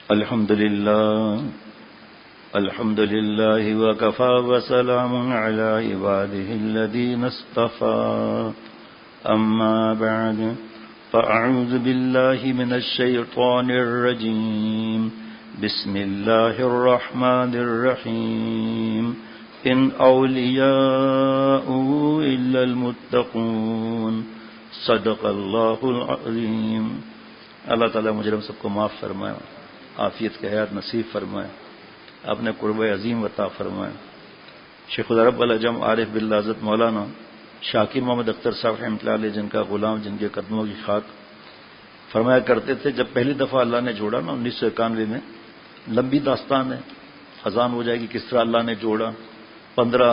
الحمد لله وكفى وسلام على عباده الذين اصطفى أما بعد فأعوذ بالله من الشيطان الرجيم بسم الله الرحمن الرحيم إن أولياؤه إلا المتقون صدق الله العظيم. اللہ تعالیٰ مجرم سب کو معاف فرمائے، عافیت کے حیات نصیب فرمائے، اپنے قرب عظیم عطا فرمائے. شیخ العرب العجم عارف باللہ حضرت مولانا شاکر محمد اختر صاحب رحمۃ اللہ علیہ، جن کا غلام، جن کے قدموں کی خاک، فرمایا کرتے تھے جب پہلی دفعہ اللہ نے جوڑا نا 1991 میں، لمبی داستان ہے، خزان ہو جائے گی کس طرح اللہ نے جوڑا. 15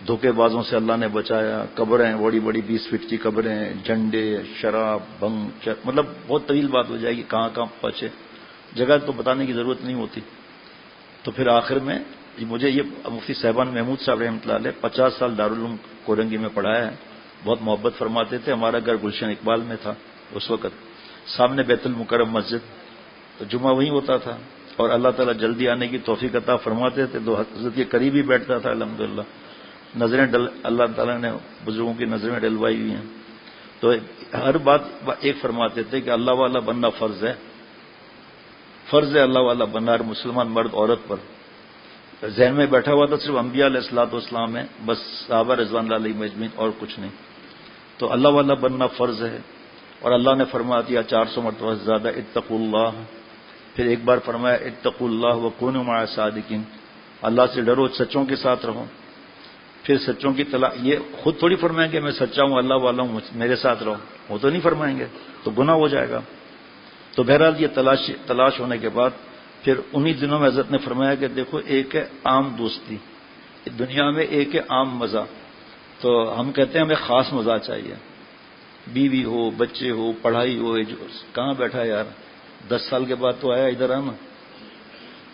دھوکے بازوں سے اللہ نے بچایا، قبریں بڑی بڑی 20 فٹ کی قبریں، جھنڈے، شراب، بھنگ، مطلب بہت طویل بات ہو جائے گی کہاں کہاں پہنچے، جگہ تو بتانے کی ضرورت نہیں ہوتی. تو پھر آخر میں مجھے یہ مفتی صاحبان محمود صاحب رحمۃ اللہ علیہ 50 سال دارالعلوم کورنگی میں پڑھایا ہے، بہت محبت فرماتے تھے. ہمارا گھر گلشن اقبال میں تھا اس وقت، سامنے بیت المکرم مسجد، تو جمعہ وہیں ہوتا تھا، اور اللہ تعالیٰ جلدی آنے کی توفیق عطا فرماتے تھے تو حضرت کے قریب ہی بیٹھتا تھا. الحمدللہ نظریں اللہ تعالیٰ نے بزرگوں کی نظریں ڈلوائی ہوئی ہیں. تو ہر بات ایک فرماتے تھے کہ اللہ والا بننا فرض ہے، فرض ہے اللہ والا بننا ہر مسلمان مرد عورت پر. ذہن میں بیٹھا ہوا تھا صرف انبیاء علیہ الصلوۃ والسلام ہے، بس صحابہ رضوان اللہ علیہم اجمعین اور کچھ نہیں. تو اللہ والا بننا فرض ہے، اور اللہ نے فرما دیا 400 مرتبہ سے زیادہ اتقوا اللہ. پھر ایک بار فرمایا اتقوا اللہ وکونوا مع الصادقین، اللہ سے ڈرو، سچوں کے ساتھ رہو. پھر سچوں کی تلاش، یہ خود تھوڑی فرمائیں گے میں سچا ہوں اللہ والا ہوں میرے ساتھ رہو، وہ تو نہیں فرمائیں گے، تو گناہ ہو جائے گا. تو بہرحال یہ تلاش ہونے کے بعد پھر انہی دنوں میں حضرت نے فرمایا کہ دیکھو ایک ہے عام دوستی دنیا میں، ایک ہے عام مزہ. تو ہم کہتے ہیں ہمیں خاص مزہ چاہیے، بیوی ہو، بچے ہو، پڑھائی ہو. کہاں بیٹھا یار، 10 سال کے بعد تو آیا ادھر آنا.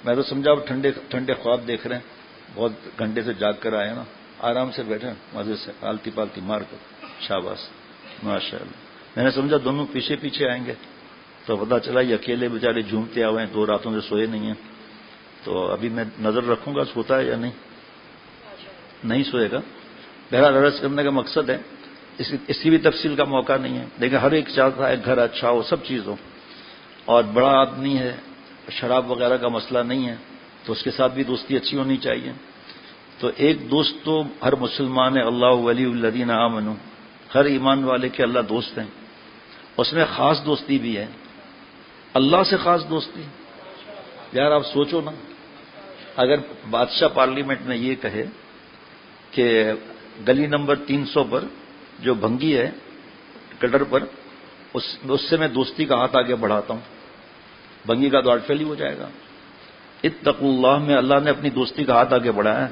میں تو سمجھا ٹھنڈے خواب دیکھ رہے ہیں، بہت گھنٹے سے جاگ کر آئے نا، آرام سے بیٹھے مزے سے پالتی پالتی مار کر، شاباش ماشاء اللہ. میں نے سمجھا دونوں پیچھے پیچھے آئیں گے، تو پتا چلا یہ اکیلے بیچارے جھومتے آئے ہیں، 2 راتوں سے سوئے نہیں ہیں. تو ابھی میں نظر رکھوں گا سوتا ہے یا نہیں سوئے گا. بہرحال عرض کرنے کا مقصد ہے، اس کی بھی تفصیل کا موقع نہیں ہے، لیکن ہر ایک چاہتا ہے گھر اچھا ہو، سب چیز ہو، اور بڑا آدمی ہے، شراب وغیرہ کا مسئلہ نہیں ہے، تو اس کے ساتھ بھی دوستی اچھی ہونی چاہیے. تو ایک دوست تو ہر مسلمان ہے، اللہ ولی الذین آمنوا، ہر ایمان والے کے اللہ دوست ہیں. اس میں خاص دوستی بھی ہے، اللہ سے خاص دوستی. یار آپ سوچو نا، اگر بادشاہ پارلیمنٹ میں یہ کہے کہ گلی نمبر 300 پر جو بھنگی ہے کٹر پر، اس سے میں دوستی کا ہاتھ آگے بڑھاتا ہوں، بھنگی کا تو آرٹ فیل ہی ہو جائے گا. اتقوا اللہ میں اللہ نے اپنی دوستی کا ہاتھ آگے بڑھایا ہے.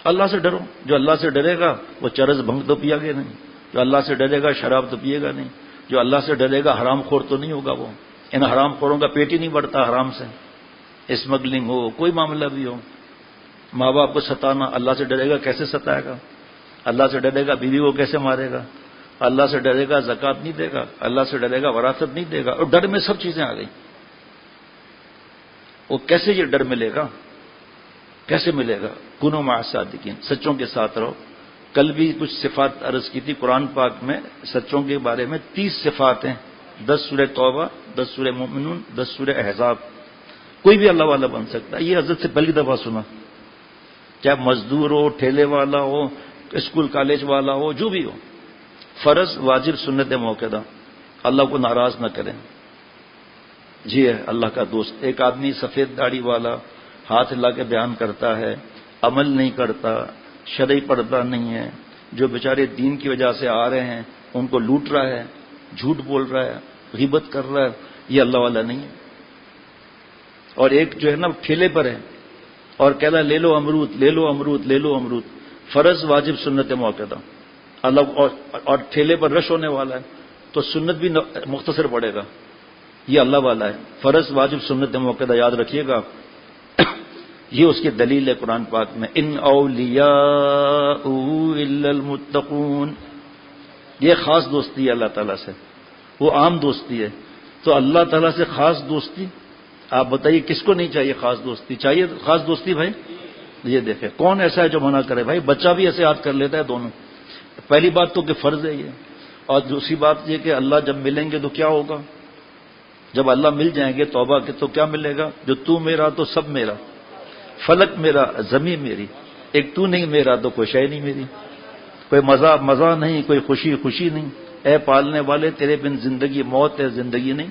اللہ سے ڈرو، جو اللہ سے ڈرے گا وہ چرس بھنگ تو پیا گے نہیں، جو اللہ سے ڈرے گا شراب تو پیے گا نہیں، جو اللہ سے ڈرے گا حرام خور تو نہیں ہوگا. وہ ان حرام خوروں کا پیٹ ہی نہیں بڑھتا حرام سے. اسمگلنگ ہو، کوئی معاملہ بھی ہو، ماں باپ کو ستانا، اللہ سے ڈرے گا کیسے ستائے گا؟ اللہ سے ڈرے گا بیوی کو کیسے مارے گا؟ اللہ سے ڈرے گا زکوٰۃ نہیں دے گا، اللہ سے ڈرے گا وراثت نہیں دے گا. اور ڈر میں سب چیزیں آ گئی. وہ کیسے یہ ڈر ملے گا؟ کیسے ملے گا؟ کونوا مع الصادقین، سچوں کے ساتھ رہو. کل بھی کچھ صفات عرض کی تھی. قرآن پاک میں سچوں کے بارے میں 30 صفات ہیں، 10 سورہ توبہ، 10 سورہ مومنون، 10 سورہ احزاب. کوئی بھی اللہ والا بن سکتا ہے. یہ حضرت سے پہلی دفعہ سنا. چاہے مزدور ہو، ٹھیلے والا ہو، اسکول کالج والا ہو، جو بھی ہو، فرض واجب سنت موقع، اللہ کو ناراض نہ کریں. جی ہے اللہ کا دوست. ایک آدمی سفید داڑھی والا ہاتھ ہلا کے بیان کرتا ہے، عمل نہیں کرتا، شرعی پردہ نہیں ہے، جو بیچارے دین کی وجہ سے آ رہے ہیں ان کو لوٹ رہا ہے، جھوٹ بول رہا ہے، غیبت کر رہا ہے، یہ اللہ والا نہیں ہے. اور ایک جو ہے نا ٹھیلے پر ہے اور کہہ رہا ہے لے لو امرود، لے لو امرود، لے لو امرود. فرض واجب سنت موقع اللہ، اور ٹھیلے پر رش ہونے والا ہے تو سنت بھی مختصر پڑے گا. یہ اللہ والا ہے. فرض واجب سنت موقع یاد رکھیے گا. یہ اس کی دلیل ہے قرآن پاک میں، ان اولیاء الا المتقون. یہ خاص دوستی ہے اللہ تعالیٰ سے، وہ عام دوستی ہے. تو اللہ تعالیٰ سے خاص دوستی آپ بتائیے کس کو نہیں چاہیے خاص دوستی؟ چاہیے خاص دوستی بھائی؟ یہ دیکھیں کون ایسا ہے جو منع کرے؟ بھائی بچہ بھی ایسے یاد کر لیتا ہے دونوں. پہلی بات تو کہ فرض ہے یہ، اور دوسری بات یہ کہ اللہ جب ملیں گے تو کیا ہوگا؟ جب اللہ مل جائیں گے توبہ کے تو کیا ملے گا؟ جو تو میرا تو سب میرا، فلک میرا زمین میری، ایک تو نہیں میرا تو کوئی شے نہیں میری، کوئی مزہ نہیں، کوئی خوشی نہیں. اے پالنے والے تیرے بن زندگی موت ہے، زندگی نہیں.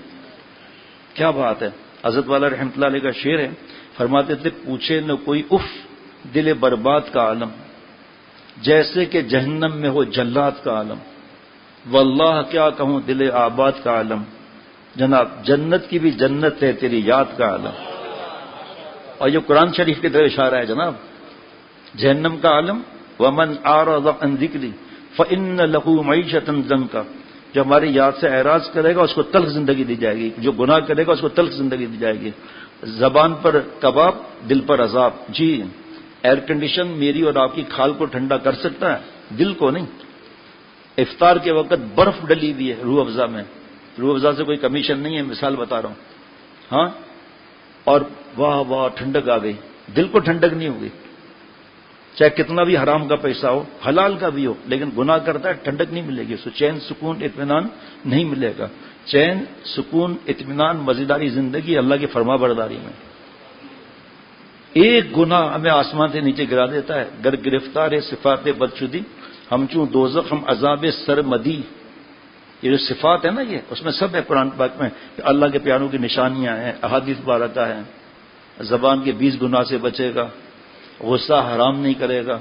کیا بات ہے. حضرت والا رحمۃ اللہ علیہ کا شعر ہے، فرماتے تھے پوچھے نہ کوئی اف دل برباد کا عالم، جیسے کہ جہنم میں ہو جلات کا عالم. واللہ کیا کہوں دل آباد کا عالم، جناب جنت کی بھی جنت ہے تیری یاد کا عالم. اور یہ قرآن شریف کی طرف اشارہ ہے جناب. جہنم کا عالم، ومن اعرض عن ذکری فإن له معیشۃ ضنکا، جو ہماری یاد سے اعراض کرے گا اس کو تلخ زندگی دی جائے گی، جو گناہ کرے گا اس کو تلخ زندگی دی جائے گی. زبان پر کباب دل پر عذاب. جی ایئر کنڈیشن میری اور آپ کی کھال کو ٹھنڈا کر سکتا ہے، دل کو نہیں. افطار کے وقت برف ڈلی ہوئی ہے روح افزا میں، روح افزا سے کوئی کمیشن نہیں ہے، مثال بتا رہا ہوں. ہاں اور واہ واہ ٹھنڈک آ گئی، دل کو ٹھنڈک نہیں ہوگی. چاہے کتنا بھی حرام کا پیسہ ہو، حلال کا بھی ہو، لیکن گناہ کرتا ہے ٹھنڈک نہیں ملے گی. سو چین سکون اطمینان نہیں ملے گا. چین سکون اطمینان مزیداری زندگی اللہ کی فرما برداری میں. ایک گناہ ہمیں آسمان سے نیچے گرا دیتا ہے. گر گرفتار ہے صفات بدشدی، ہم چوں دوزخ ہم عذاب سرمدی. یہ جو صفات ہے نا یہ اس میں سب ہے قرآن پاک میں. اللہ کے پیاروں کی نشانیاں ہیں، احادیث مبارکہ ہیں. زبان کے 20 گناہ سے بچے گا، غصہ حرام نہیں کرے گا.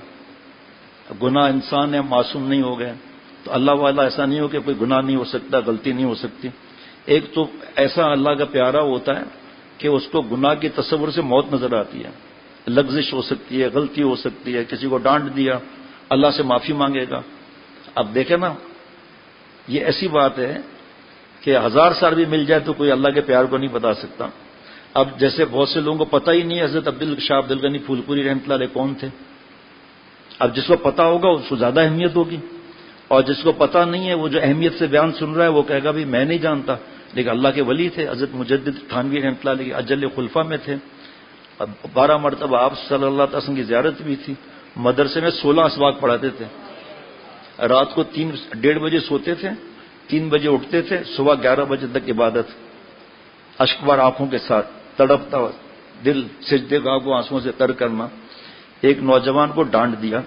گناہ انسان ہے، معصوم نہیں ہو گئے. تو اللہ والا ایسا نہیں ہو کہ کوئی گناہ نہیں ہو سکتا، غلطی نہیں ہو سکتی. ایک تو ایسا اللہ کا پیارا ہوتا ہے کہ اس کو گناہ کے تصور سے موت نظر آتی ہے. لغزش ہو سکتی ہے، غلطی ہو سکتی ہے، کسی کو ڈانٹ دیا، اللہ سے معافی مانگے گا. اب دیکھیں نا یہ ایسی بات ہے کہ 1000 سال بھی مل جائے تو کوئی اللہ کے پیار کو نہیں بتا سکتا. اب جیسے بہت سے لوگوں کو پتہ ہی نہیں حضرت شاہ عبد الغنی پھول پوری رحمۃ اللہ علیہ کون تھے. اب جس کو پتہ ہوگا اس کو زیادہ اہمیت ہوگی، اور جس کو پتہ نہیں ہے وہ جو اہمیت سے بیان سن رہا ہے وہ کہے گا بھی میں نہیں جانتا. لیکن اللہ کے ولی تھے. حضرت مجدد تھانوی رحمۃ اللہ علیہ اجل خلفہ میں تھے. اب 12 مرتبہ آپ صلی اللہ علیہ وسلم کی زیارت بھی تھی. مدرسے میں 16 اسباق پڑھاتے تھے. رات کو 1:30 بجے سوتے تھے، 3 بجے اٹھتے تھے، صبح 11 بجے تک عبادت، اشکبار آنکھوں کے ساتھ، تڑپتا دل، سجدے گاہ کو آنسوؤں سے تر کرنا. ایک نوجوان کو ڈانٹ دیا.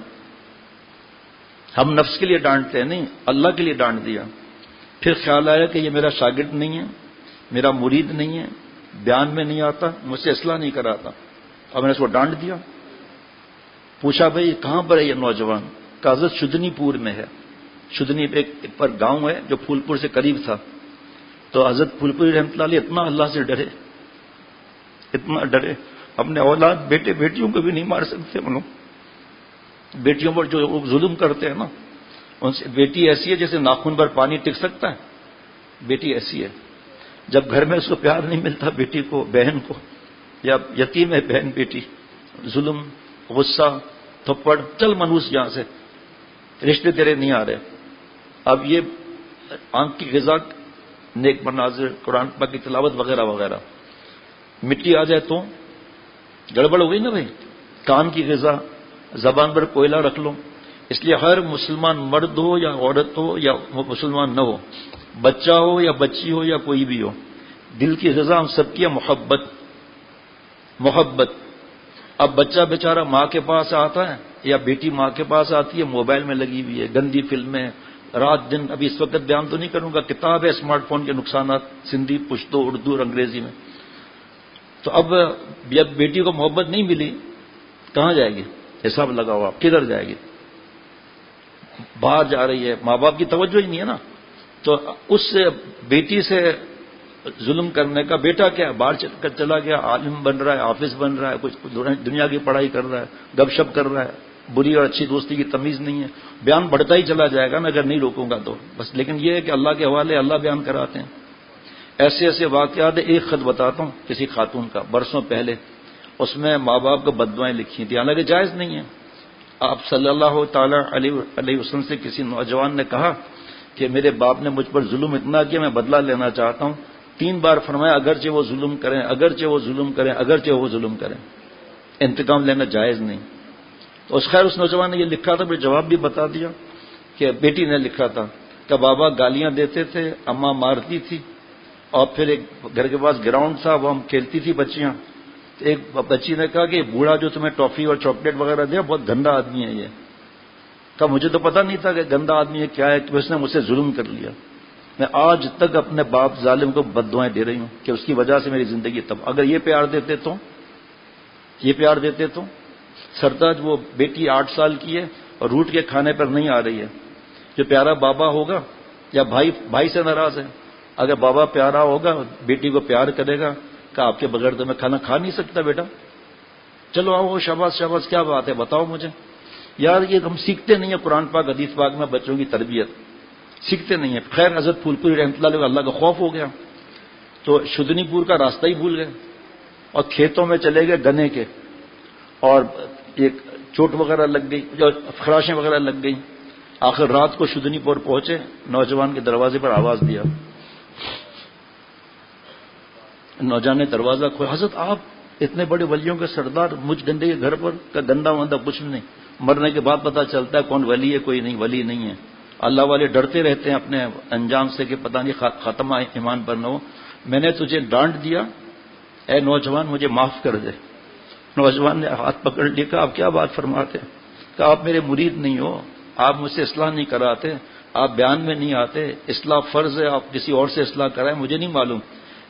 ہم نفس کے لیے ڈانٹتے ہیں نہیں، اللہ کے لیے ڈانٹ دیا. پھر خیال آیا کہ یہ میرا شاگرد نہیں ہے، میرا مرید نہیں ہے، بیان میں نہیں آتا، مجھ سے اصلاح نہیں کراتا. اب میں نے اس کو ڈانٹ دیا. پوچھا بھائی کہاں پر ہے یہ نوجوان؟ کہ حضرت شدنی پور میں ہے. شدنی ایک پر گاؤں ہے جو پھول پور سے قریب تھا. تو حضرت پھول پوری رحمۃ اللہ علیہ اتنا اللہ سے ڈرے، اتنا ڈرے، اپنے اولاد بیٹے بیٹیوں کو بھی نہیں مار سکتے. ان لوگ بیٹیوں پر جو ظلم کرتے ہیں نا، ان سے بیٹی ایسی ہے جیسے ناخن پر پانی ٹک سکتا ہے. بیٹی ایسی ہے جب گھر میں اس کو پیار نہیں ملتا، بیٹی کو، بہن کو، یا یتیم ہے بہن بیٹی، ظلم، غصہ، تھپڑ، چل منوس یہاں سے، رشتے تیرے نہیں آ رہے. اب یہ آنکھ کی غذا، نیک مناظر، قرآن پاک کی تلاوت وغیرہ وغیرہ، مٹی آ جائے تو گڑبڑ ہو گئی نا بھائی. کان کی غذا، زبان پر کوئلہ رکھ لو. اس لیے ہر مسلمان مرد ہو یا عورت ہو یا مسلمان نہ ہو، بچہ ہو یا بچی ہو یا کوئی بھی ہو، دل کی غذا ہم سب کی ہے محبت. محبت. اب بچہ بیچارہ ماں کے پاس آتا ہے یا بیٹی ماں کے پاس آتی ہے، موبائل میں لگی ہوئی ہے، گندی فلمیں، رات دن. ابھی اس وقت بیان تو نہیں کروں گا، کتاب ہے اسمارٹ فون کے نقصانات، سندھی، پشتو، اردو اور انگریزی میں. تو اب جب بیٹی کو محبت نہیں ملی کہاں جائے گی؟ حساب لگاؤ آپ، کدھر جائے گی؟ باہر جا رہی ہے، ماں باپ کی توجہ ہی نہیں ہے نا. تو اس بیٹی سے ظلم کرنے کا، بیٹا کیا باہر چلا گیا، عالم بن رہا ہے، حافظ بن رہا ہے، کچھ دنیا کی پڑھائی کر رہا ہے، گپ شپ کر رہا ہے، بری اور اچھی دوستی کی تمیز نہیں ہے. بیان بڑھتا ہی چلا جائے گا نا اگر نہیں روکوں گا تو بس. لیکن یہ ہے کہ اللہ کے حوالے اللہ بیان کراتے ہیں. ایسے ایسے واقعات. ایک خط بتاتا ہوں کسی خاتون کا برسوں پہلے، اس میں ماں باپ کو بددعائیں لکھی تھیں، حالانکہ جائز نہیں ہے. آپ صلی اللہ تعالی علیہ وسلم سے کسی نوجوان نے کہا کہ میرے باپ نے مجھ پر ظلم اتنا کیا، میں بدلہ لینا چاہتا ہوں. 3 بار فرمایا اگرچہ وہ ظلم کریں، اگرچہ وہ ظلم کریں، اگرچہ وہ ظلم کریں، انتقام لینا جائز نہیں۔ تو خیر اس نوجوان نے یہ لکھا تھا، میں جواب بھی بتا دیا کہ بیٹی نے لکھا تھا کہ بابا گالیاں دیتے تھے، اماں مارتی تھی، اور پھر ایک گھر کے پاس گراؤنڈ تھا، وہ ہم کھیلتی تھی بچیاں، ایک بچی نے کہا کہ بوڑھا جو تمہیں ٹافی اور چاکلیٹ وغیرہ دیا بہت گندا آدمی ہے یہ۔ کہا مجھے تو پتہ نہیں تھا کہ گندا آدمی ہے کیا ہے، کہ اس نے مجھ سے ظلم کر لیا۔ میں آج تک اپنے باپ ظالم کو بد دعائیں دے رہی ہوں کہ اس کی وجہ سے میری زندگی تب، اگر یہ پیار دیتے تو، یہ پیار دیتے تو۔ سرتاج وہ بیٹی 8 سال کی ہے اور روٹ کے کھانے پر نہیں آ رہی ہے، جو پیارا بابا ہوگا یا بھائی سے ناراض ہے، اگر بابا پیارا ہوگا بیٹی کو پیار کرے گا کہ آپ کے بغیر تو میں کھانا کھا نہیں سکتا بیٹا، چلو آؤ شاباش شاباش، کیا بات ہے بتاؤ مجھے۔ یار یہ ہم سیکھتے نہیں ہیں قرآن پاک حدیث پاک میں بچوں کی تربیت، سیکھتے نہیں ہیں۔ خیر حضرت پھول پوری رحمۃ اللہ علیہ اللہ کا خوف ہو گیا تو شدنی پور کا راستہ ہی بھول گئے اور کھیتوں میں چلے گئے گنے کے، اور ایک چوٹ وغیرہ لگ گئی، خراشیں وغیرہ لگ گئی۔ آخر رات کو شدنی پور پہنچے، نوجوان کے دروازے پر آواز دیا، نوجوان نے دروازہ کھولا، حضرت آپ اتنے بڑے ولیوں کے سردار مجھ گندے کے گھر پر، کا گندا وندہ کچھ نہیں، مرنے کے بعد پتہ چلتا ہے کون ولی ہے کوئی نہیں ولی نہیں ہے۔ اللہ والے ڈرتے رہتے ہیں اپنے انجام سے کہ پتہ نہیں ختمہ ایمان پر نہ ہو۔ میں نے تجھے ڈانٹ دیا، اے نوجوان مجھے معاف کر دے۔ نوجوان نے ہاتھ پکڑ لیا، کہا آپ کیا بات فرماتے، کہ آپ میرے مرید نہیں ہو، آپ مجھ سے اصلاح نہیں کراتے، آپ بیان میں نہیں آتے، اصلاح فرض ہے، آپ کسی اور سے اصلاح کرائیں، مجھے نہیں معلوم،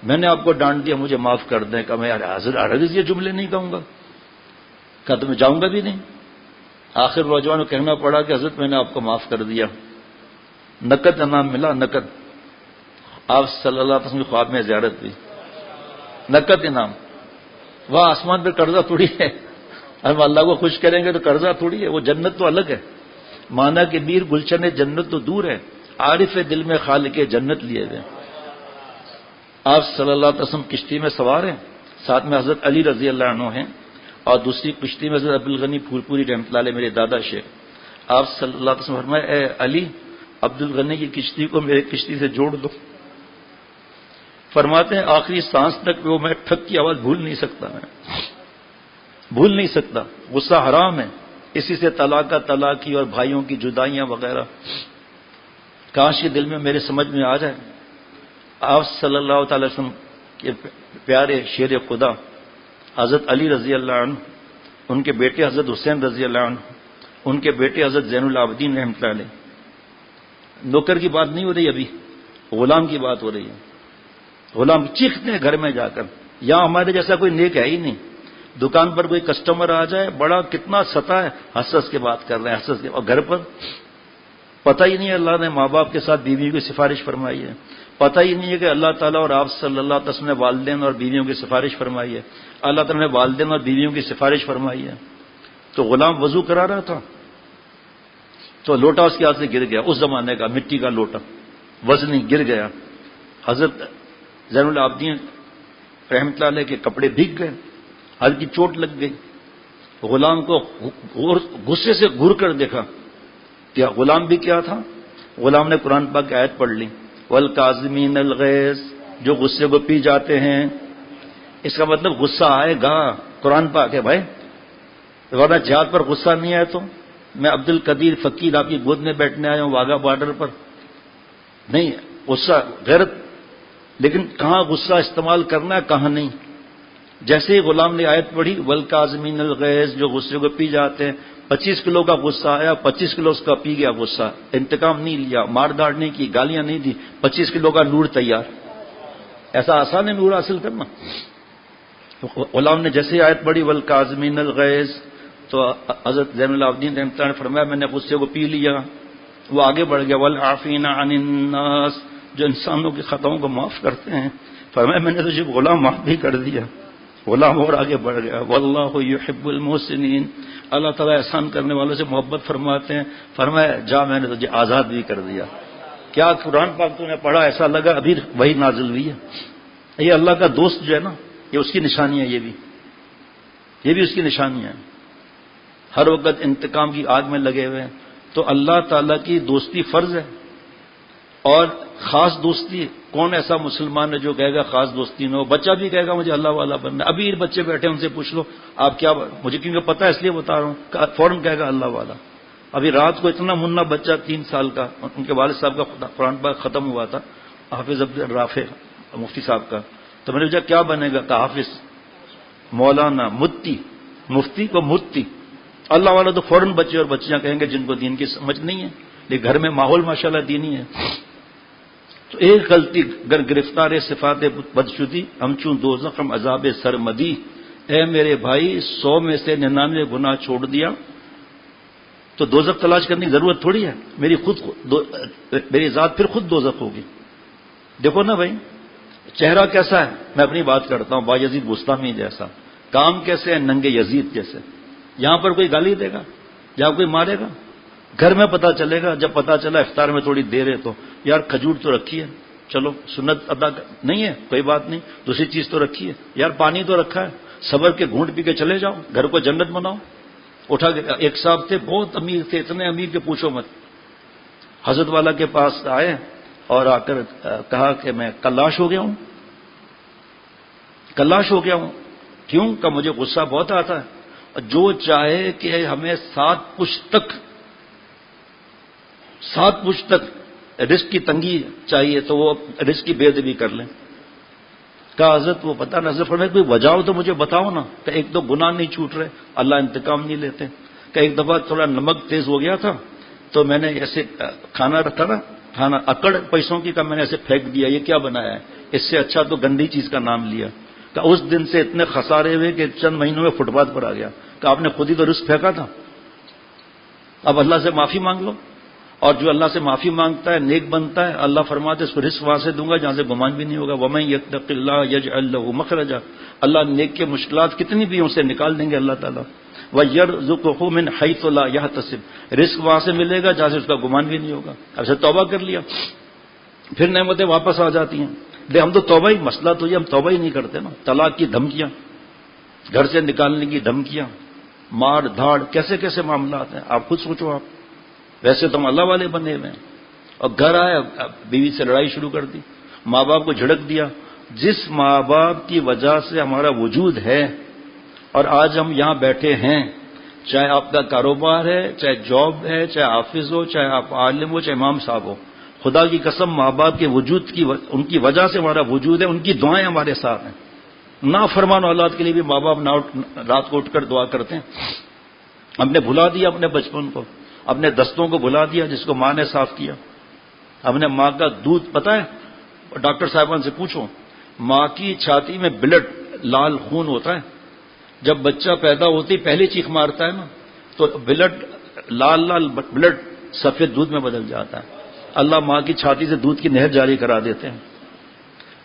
میں نے آپ کو ڈانٹ دیا، مجھے معاف کر دیں۔ کہا میں ہرگز یہ جملے نہیں کہوں گا، کہا تو میں جاؤں گا بھی نہیں۔ آخر نوجوان کو کہنا پڑا کہ حضرت میں نے آپ کو معاف کر دیا، نقد انعام ملا، نقد، آپ صلی اللہ علیہ وسلم کی خواب میں زیارت ہوئی، نقد انعام۔ وہ آسمان پہ قرضہ تھوڑی ہے، ہم اللہ کو خوش کریں گے تو قرضہ تھوڑی ہے، وہ جنت تو الگ ہے۔ مانا کہ میر گلشن جنت تو دور ہے، عارف دل میں خالق جنت لیے ہوئے۔ آپ صلی اللہ علیہ وسلم کشتی میں سوار ہیں، ساتھ میں حضرت علی رضی اللہ عنہ ہیں، اور دوسری کشتی میں حضرت عبدالغنی پھول پوری رحمۃ اللہ علیہ میرے دادا شیخ۔ آپ صلی اللہ علیہ وسلم فرمائے اے علی عبدالغنی کی کشتی کو میرے کشتی سے جوڑ دو۔ فرماتے ہیں آخری سانس تک وہ میں ٹھک کی آواز بھول نہیں سکتا، میں بھول نہیں سکتا، غصہ حرام ہے، اسی سے طلاقی اور بھائیوں کی جدائیاں وغیرہ، کاش یہ دل میں میرے سمجھ میں آ جائے۔ آپ صلی اللہ تعالی وسلم کے پیارے شیر خدا حضرت علی رضی اللہ عنہ، ان کے بیٹے حضرت حسین رضی اللہ عنہ، ان کے بیٹے حضرت زین العابدین رحمۃ اللہ علیہ۔ نوکر کی بات نہیں ہو رہی ابھی، غلام کی بات ہو رہی ہے۔ غلام چیختے ہیں گھر میں جا کر، یہاں ہمارے جیسا کوئی نیک ہے ہی نہیں، دکان پر کوئی کسٹمر آ جائے بڑا کتنا ستا ہے، ہنس کے بات کر رہے ہیں، ہنس کے، اور گھر پر پتہ ہی نہیں ہے اللہ نے ماں باپ کے ساتھ بیوی کی سفارش فرمائی ہے، پتہ ہی نہیں ہے کہ اللہ تعالیٰ اور آپ صلی اللہ علیہ وسلم نے والدین اور بیویوں کی سفارش فرمائی ہے، اللہ تعالیٰ نے والدین اور بیویوں کی سفارش فرمائی ہے۔ تو غلام وضو کرا رہا تھا تو لوٹا اس کے ہاتھ سے گر گیا، اس زمانے کا مٹی کا لوٹا وزنی گر گیا، حضرت زین العابدین رحمۃ اللہ علیہ کے کپڑے بھیگ گئے، ہلکی چوٹ لگ گئی۔ غلام کو غصے سے گھور کر دیکھا، کیا غلام بھی کیا تھا، غلام نے قرآن پاک کی آیت پڑھ لی، والکاظمین الغیظ، جو غصے کو پی جاتے ہیں، اس کا مطلب غصہ آئے گا، قرآن پاک ہے بھائی، ورنہ جہاد پر غصہ نہیں آئے تو میں عبد القدیر فقیر آپ کی گود میں بیٹھنے آیا ہوں واگا بارڈر پر، نہیں غصہ غیرت، لیکن کہاں غصہ استعمال کرنا ہے کہاں نہیں۔ جیسے ہی غلام نے آیت پڑھی والکاظمین الغیظ، جو غصے کو پی جاتے ہیں، 25 کلو کا غصہ آیا، 25 کلو اس کا پی گیا غصہ، انتقام نہیں لیا، مار داڑ نہیں کی، گالیاں نہیں دی، 25 کلو کا نور تیار۔ ایسا آسان ہے نور حاصل کرنا؟ غلام نے جیسے آیت پڑھی والکاظمین الغیظ تو حضرت زین العابدین رحمۃ اللہ نے فرمایا میں نے غصے کو پی لیا، وہ آگے بڑھ گیا، والعافین عن الناس، جو انسانوں کی خطاؤں کو معاف کرتے ہیں، فرمایا میں نے تجھے غلام معاف بھی کر دیا۔ غلام اور آگے بڑھ گیا، واللہ یحب المحسنین، اللہ تعالیٰ احسان کرنے والوں سے محبت فرماتے ہیں، فرمایا جا میں نے تجھے آزاد بھی کر دیا۔ کیا قرآن پاک تو نے پڑھا ایسا لگا ابھی وہی نازل ہوئی ہے؟ یہ اللہ کا دوست جو ہے نا، یہ اس کی نشانی ہے، یہ بھی اس کی نشانی ہے۔ ہر وقت انتقام کی آگ میں لگے ہوئے ہیں، تو اللہ تعالیٰ کی دوستی فرض ہے، اور خاص دوستی، کون ایسا مسلمان ہے جو کہے گا خاص دوستی نہ ہو؟ بچہ بھی کہے گا مجھے اللہ والا بننا ہے. ابھی بچے بیٹھے ان سے پوچھ لو آپ کیا، مجھے کیونکہ پتہ ہے اس لیے بتا رہا ہوں، فوراً کہے گا اللہ والا. ابھی رات کو اتنا منا بچہ 3 سال کا، ان کے والد صاحب کا قرآن پاک ختم ہوا تھا، حافظ عبد الرافع مفتی صاحب کا، تو میں نے پوچھا کیا بنے گا؟ کہا حافظ، مولانا، مفتی کو مفتی. اللہ والا تو فوراً بچے اور بچیاں کہیں گے جن کو دین کی سمجھ نہیں ہے، لیکن گھر میں ماحول ماشاءاللہ دینی ہے. تو ایک غلطی گر گرفتار صفات بدشدی ہم چون دوزخ ہم عذاب سرمدی. اے میرے بھائی 100 میں سے 99 گناہ چھوڑ دیا تو دوزخ تلاش کرنے کی ضرورت تھوڑی ہے. میری ذات پھر خود دوزخ ہوگی. دیکھو نا بھائی چہرہ کیسا ہے، میں اپنی بات کرتا ہوں، بایزید بستامی جیسا. کام کیسے ہیں؟ ننگے یزید جیسے. یہاں پر کوئی گالی دے گا، یہاں کوئی مارے گا؟ گھر میں پتا چلے گا. جب پتا چلا افطار میں تھوڑی دیر ہے تو یار کھجور تو رکھی ہے، چلو سنت ادا نہیں ہے کوئی بات نہیں، دوسری چیز تو رکھی ہے، یار پانی تو رکھا ہے، صبر کے گھونٹ پی کے چلے جاؤ، گھر کو جنت بناؤ. اٹھا کے ایک صاحب تھے بہت امیر تھے، اتنے امیر کہ پوچھو مت. حضرت والا کے پاس آئے اور آ کر کہا کہ میں کلاش ہو گیا ہوں. کلاش ہو گیا ہوں کیوں؟ کہ مجھے غصہ بہت آتا ہے. جو چاہے کہ ہمیں 7 پشت تک رزق کی تنگی چاہیے تو وہ رزق کی بے ادبی کر لیں. کہا حضرت وہ پتہ نہ حضرت فرمائے کوئی وجہ ہو تو مجھے بتاؤ نا. کہ ایک تو گناہ نہیں چھوٹ رہے، اللہ انتقام نہیں لیتے. کہ ایک دفعہ تھوڑا نمک تیز ہو گیا تھا تو میں نے ایسے کھانا رکھا نا، کھانا اکڑ پیسوں کی کا میں نے ایسے پھینک دیا، یہ کیا بنایا ہے؟ اس سے اچھا تو گندی چیز کا نام لیا. کہ اس دن سے اتنے خسارے ہوئے کہ چند مہینوں میں فٹ پاتھ پر آ گیا. کہ آپ نے خود ہی تو رزق پھینکا تھا. اب اللہ سے معافی مانگ لو. اور جو اللہ سے معافی مانگتا ہے نیک بنتا ہے، اللہ فرماتے اس کو رزق وہاں سے دوں گا جہاں سے گمان بھی نہیں ہوگا. وَمَن يَتَّقِ اللَّهَ يَجْعَل لَّهُ مَخْرَجًا. اللہ نیک کے مشکلات کتنی بھی ان سے نکال دیں گے اللہ تعالیٰ. وَيَرْزُقْهُ مِنْ حَيْثُ لَا يَحْتَسِبُ. رزق وہاں سے ملے گا جہاں سے اس کا گمان بھی نہیں ہوگا. اب سے توبہ کر لیا پھر نعمتیں واپس آ جاتی ہیں. لے ہم تو توبہ ہی، مسئلہ تو یہ ہم توبہ ہی نہیں کرتے نا. طلاق کی دھمکیاں، گھر سے نکالنے کی دھمکیاں، مار دھاڑ، کیسے کیسے معاملات ہیں آپ خود سوچو. آپ ویسے تو ہم اللہ والے بنے ہوئے ہیں اور گھر آئے بیوی سے لڑائی شروع کر دی، ماں باپ کو جھڑک دیا. جس ماں باپ کی وجہ سے ہمارا وجود ہے اور آج ہم یہاں بیٹھے ہیں، چاہے آپ کا کاروبار ہے، چاہے جاب ہے، چاہے حافظ ہو، چاہے آپ عالم ہو، چاہے امام صاحب ہو، خدا کی قسم ماں باپ کے وجود کی ان کی وجہ سے ہمارا وجود ہے. ان کی دعائیں ہمارے ساتھ ہیں. نافرمان اولاد کے لیے بھی ماں باپ رات کو اٹھ کر دعا کرتے ہیں. ہم نے بھلا دیا اپنے بچپن کو، اپنے دستوں کو بھلا دیا جس کو ماں نے صاف کیا. ہم نے ماں کا دودھ، پتہ ہے ڈاکٹر صاحبان سے پوچھو، ماں کی چھاتی میں بلڈ، لال خون ہوتا ہے. جب بچہ پیدا ہوتی پہلی چیخ مارتا ہے نا تو بلڈ، لال بلڈ سفید دودھ میں بدل جاتا ہے. اللہ ماں کی چھاتی سے دودھ کی نہر جاری کرا دیتے ہیں.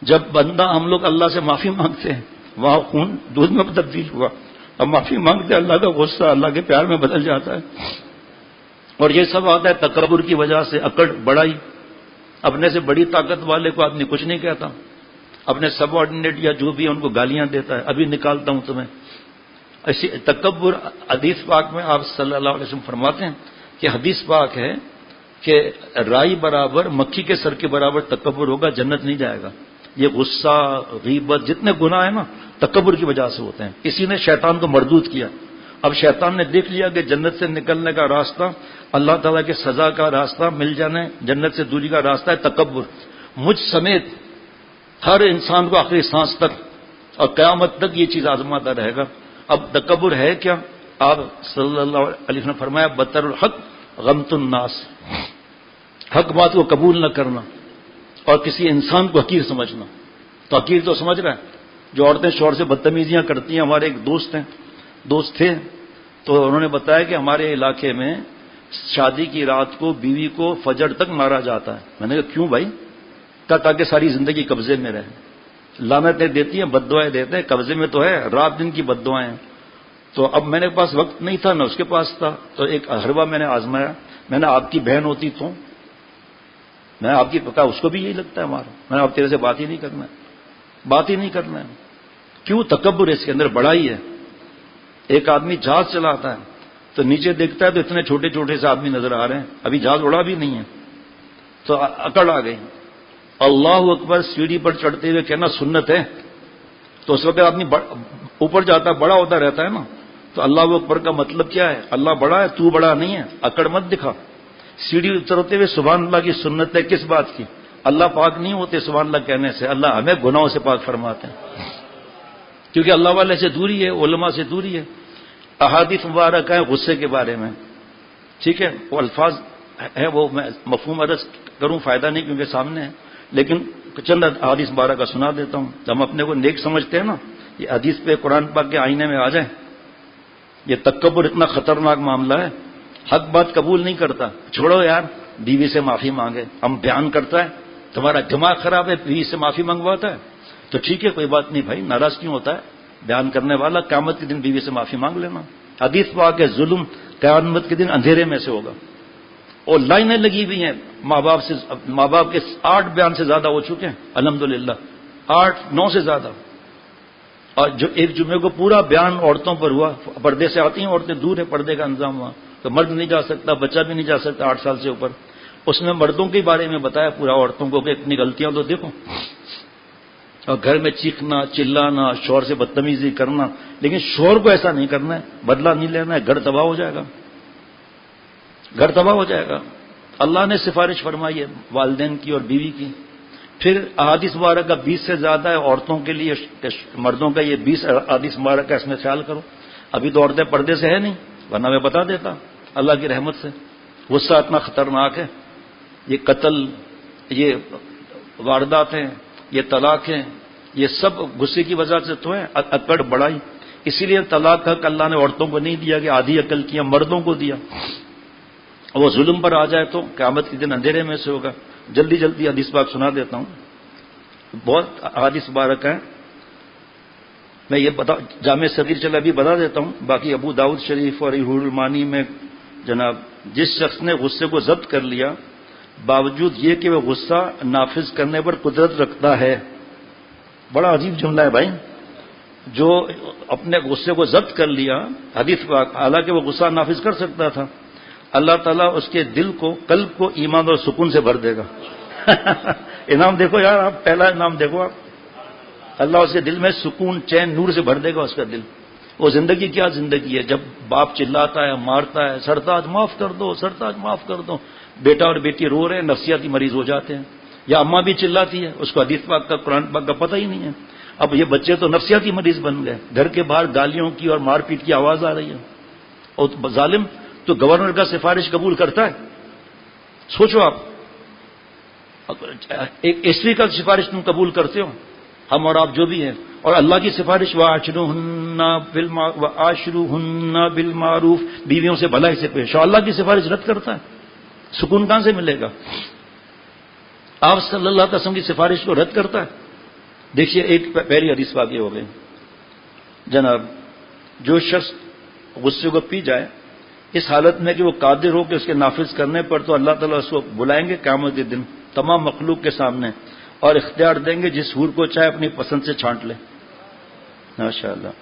جب بندہ ہم لوگ اللہ سے معافی مانگتے ہیں وہاں خون دودھ میں تبدیل ہوا. اب معافی مانگتے ہیں اللہ کا غصہ اللہ کے پیار میں بدل جاتا ہے. اور یہ سب آتا ہے تکبر کی وجہ سے، اکڑ، بڑائی. اپنے سے بڑی طاقت والے کو آدمی کچھ نہیں کہتا، اپنے سب آرڈینیٹ یا جو بھی ان کو گالیاں دیتا ہے. ابھی نکالتا ہوں تمہیں. ایسی تکبر حدیث پاک میں آپ صلی اللہ علیہ وسلم فرماتے ہیں کہ حدیث پاک ہے کہ رائی برابر، مکھی کے سر کے برابر تکبر ہوگا، جنت نہیں جائے گا. یہ غصہ، غیبت، جتنے گناہ ہیں نا تکبر کی وجہ سے ہوتے ہیں. کسی نے شیطان کو مردود کیا. اب شیطان نے دیکھ لیا کہ جنت سے نکلنے کا راستہ، اللہ تعالیٰ کے سزا کا راستہ، مل جانے جنت سے دوری کا راستہ ہے تکبر. مجھ سمیت ہر انسان کو آخری سانس تک اور قیامت تک یہ چیز آزماتا رہے گا. اب تکبر ہے کیا؟ آپ صلی اللہ علیہ وسلم نے فرمایا بطر الحق غمت الناس. حق بات کو قبول نہ کرنا اور کسی انسان کو حقیر سمجھنا. تو حقیر تو سمجھ رہا ہے. جو عورتیں شوہر سے بدتمیزیاں کرتی ہیں، ہمارے ایک دوست تھے تو انہوں نے بتایا کہ ہمارے علاقے میں شادی کی رات کو بیوی کو فجر تک مارا جاتا ہے. میں نے کہا کیوں بھائی؟ کہا تاکہ ساری زندگی قبضے میں رہے. لعنتیں دیتی ہیں، بد دعائیں دیتے ہیں، قبضے میں تو ہے، رات دن کی بد دعائیں. تو اب میرے پاس وقت نہیں تھا نہ اس کے پاس تھا، تو ایک حربہ میں نے آزمایا. میں نے آپ کی بہن ہوتی تو میں آپ کی پکا، اس کو بھی یہی لگتا ہے ہمارا. میں نے اب تیرے سے بات ہی نہیں کرنا ہے. کیوں؟ تکبر اس کے اندر بڑائی ہے. ایک آدمی جہاز چلاتا ہے تو نیچے دیکھتا ہے تو اتنے چھوٹے چھوٹے سے آدمی نظر آ رہے ہیں، ابھی جہاز اڑا بھی نہیں ہے. تو اکڑ آ گئی. اللہ اکبر سیڑھی پر چڑھتے ہوئے کہنا سنت ہے. تو اس وقت آدمی اوپر جاتا بڑا ہوتا رہتا ہے نا. تو اللہ اکبر کا مطلب کیا ہے؟ اللہ بڑا ہے، تو بڑا نہیں ہے، اکڑ مت دکھا. سیڑھی اترتے ہوئے سبحان اللہ کی سنت ہے. کس بات کی؟ اللہ پاک نہیں ہوتے سبحان اللہ کہنے سے، اللہ ہمیں گناہوں سے پاک فرماتے ہیں، کیونکہ اللہ والے سے دوری ہے، علماء سے دوری ہے. احادیث مبارک ہیں غصے کے بارے میں، ٹھیک ہے، وہ الفاظ ہے، وہ میں مفہوم عرض کروں فائدہ نہیں کیونکہ سامنے ہے، لیکن چند احادیث مبارک کا سنا دیتا ہوں. ہم اپنے کو نیک سمجھتے ہیں نا، یہ حدیث پہ قرآن پاک کے آئینے میں آ جائیں. یہ تکبر اتنا خطرناک معاملہ ہے، حق بات قبول نہیں کرتا. چھوڑو یار، بیوی سے معافی مانگے. ہم بیان کرتا ہے تمہارا دماغ خراب ہے، بیوی سے معافی منگواتا ہے تو ٹھیک ہے، کوئی بات نہیں بھائی، ناراض کیوں ہوتا ہے بیان کرنے والا؟ قیامت کے دن بیوی سے معافی مانگ لینا. حدیث پاک ہے ظلم قیامت کے دن اندھیرے میں سے ہوگا. اور لائنیں لگی ہوئی ہیں ماں باپ کے 8 بیان سے زیادہ ہو چکے ہیں الحمدللہ، 8-9 سے زیادہ. اور جو ایک جمعے کو پورا بیان عورتوں پر ہوا، پردے سے آتی ہیں عورتیں، دور ہے پردے کا انتظام ہوا، تو مرد نہیں جا سکتا، بچہ بھی نہیں جا سکتا 8 سال سے اوپر. اس میں مردوں کے بارے میں بتایا پورا، عورتوں کو کہ اپنی غلطیاں تو دیکھو، اور گھر میں چیخنا چلانا، شوہر سے بدتمیزی کرنا، لیکن شوہر کو ایسا نہیں کرنا ہے، بدلہ نہیں لینا ہے، گھر تباہ ہو جائے گا، گھر تباہ ہو جائے گا. اللہ نے سفارش فرمائی ہے والدین کی اور بیوی کی. پھر احادیث مبارک کا 20 سے زیادہ ہے عورتوں کے لیے، مردوں کا یہ 20 احادیث مبارک کا، اس میں خیال کرو. ابھی تو عورتیں پردے سے ہے نہیں، ورنہ میں بتا دیتا اللہ کی رحمت سے. غصہ اتنا خطرناک ہے، یہ قتل، یہ واردات ہیں، یہ طلاق ہیں، یہ سب غصے کی وجہ سے تو ہے. اکڑ بڑائی، اسی لیے طلاق حق اللہ نے عورتوں کو نہیں دیا کہ آدھی عقل کیا، مردوں کو دیا. وہ ظلم پر آ جائے تو قیامت کے دن اندھیرے میں سے ہوگا. جلدی جلدی حدیث پاک سنا دیتا ہوں، بہت حدیث مبارک ہیں. میں یہ جامع صغیر چلا بھی بتا دیتا ہوں، باقی ابو داؤد شریف اور روح المعانی میں جناب جس شخص نے غصے کو ضبط کر لیا باوجود یہ کہ وہ غصہ نافذ کرنے پر قدرت رکھتا ہے. بڑا عجیب جملہ ہے بھائی، جو اپنے غصے کو ضبط کر لیا، حدیث پاک، حالانکہ وہ غصہ نافذ کر سکتا تھا، اللہ تعالیٰ اس کے دل کو، قلب کو ایمان اور سکون سے بھر دے گا. انعام دیکھو یار، آپ پہلا انعام دیکھو، آپ اللہ اس کے دل میں سکون، چین، نور سے بھر دے گا اس کا دل. وہ زندگی کیا زندگی ہے جب باپ چلاتا ہے، مارتا ہے، سرتاج معاف کر دو، سرتاج معاف کر دو، بیٹا اور بیٹی رو رہے ہیں، نفسیاتی مریض ہو جاتے ہیں. یا اماں بھی چلاتی ہے، اس کو حدیث پاک کا، قرآن پاک کا پتہ ہی نہیں ہے. اب یہ بچے تو نفسیاتی مریض بن گئے، گھر کے باہر گالیوں کی اور مار پیٹ کی آواز آ رہی ہے. اور ظالم تو گورنر کا سفارش قبول کرتا ہے. سوچو آپ، ایک عیسوی کا سفارش تم قبول کرتے ہو، ہم اور آپ جو بھی ہیں، اور اللہ کی سفارش وَعَاشِرُوهُنَّ بِالْمَعْرُوفِ، بیویوں سے بھلائی سے پیش آؤ، اللہ کی سفارش رد کرتا ہے. سکون کہاں سے ملے گا؟ آپ صلی اللہ علیہ وسلم کی سفارش کو رد کرتا ہے. دیکھیے ایک پہلی حدیث واقع ہو گئی جناب، جو شخص غصے کو پی جائے اس حالت میں کہ وہ قادر ہو کہ اس کے نافذ کرنے پر، تو اللہ تعالیٰ اس کو بلائیں گے قیامت کے دن تمام مخلوق کے سامنے اور اختیار دیں گے جس حور کو چاہے اپنی پسند سے چھانٹ لے. ماشاء اللہ.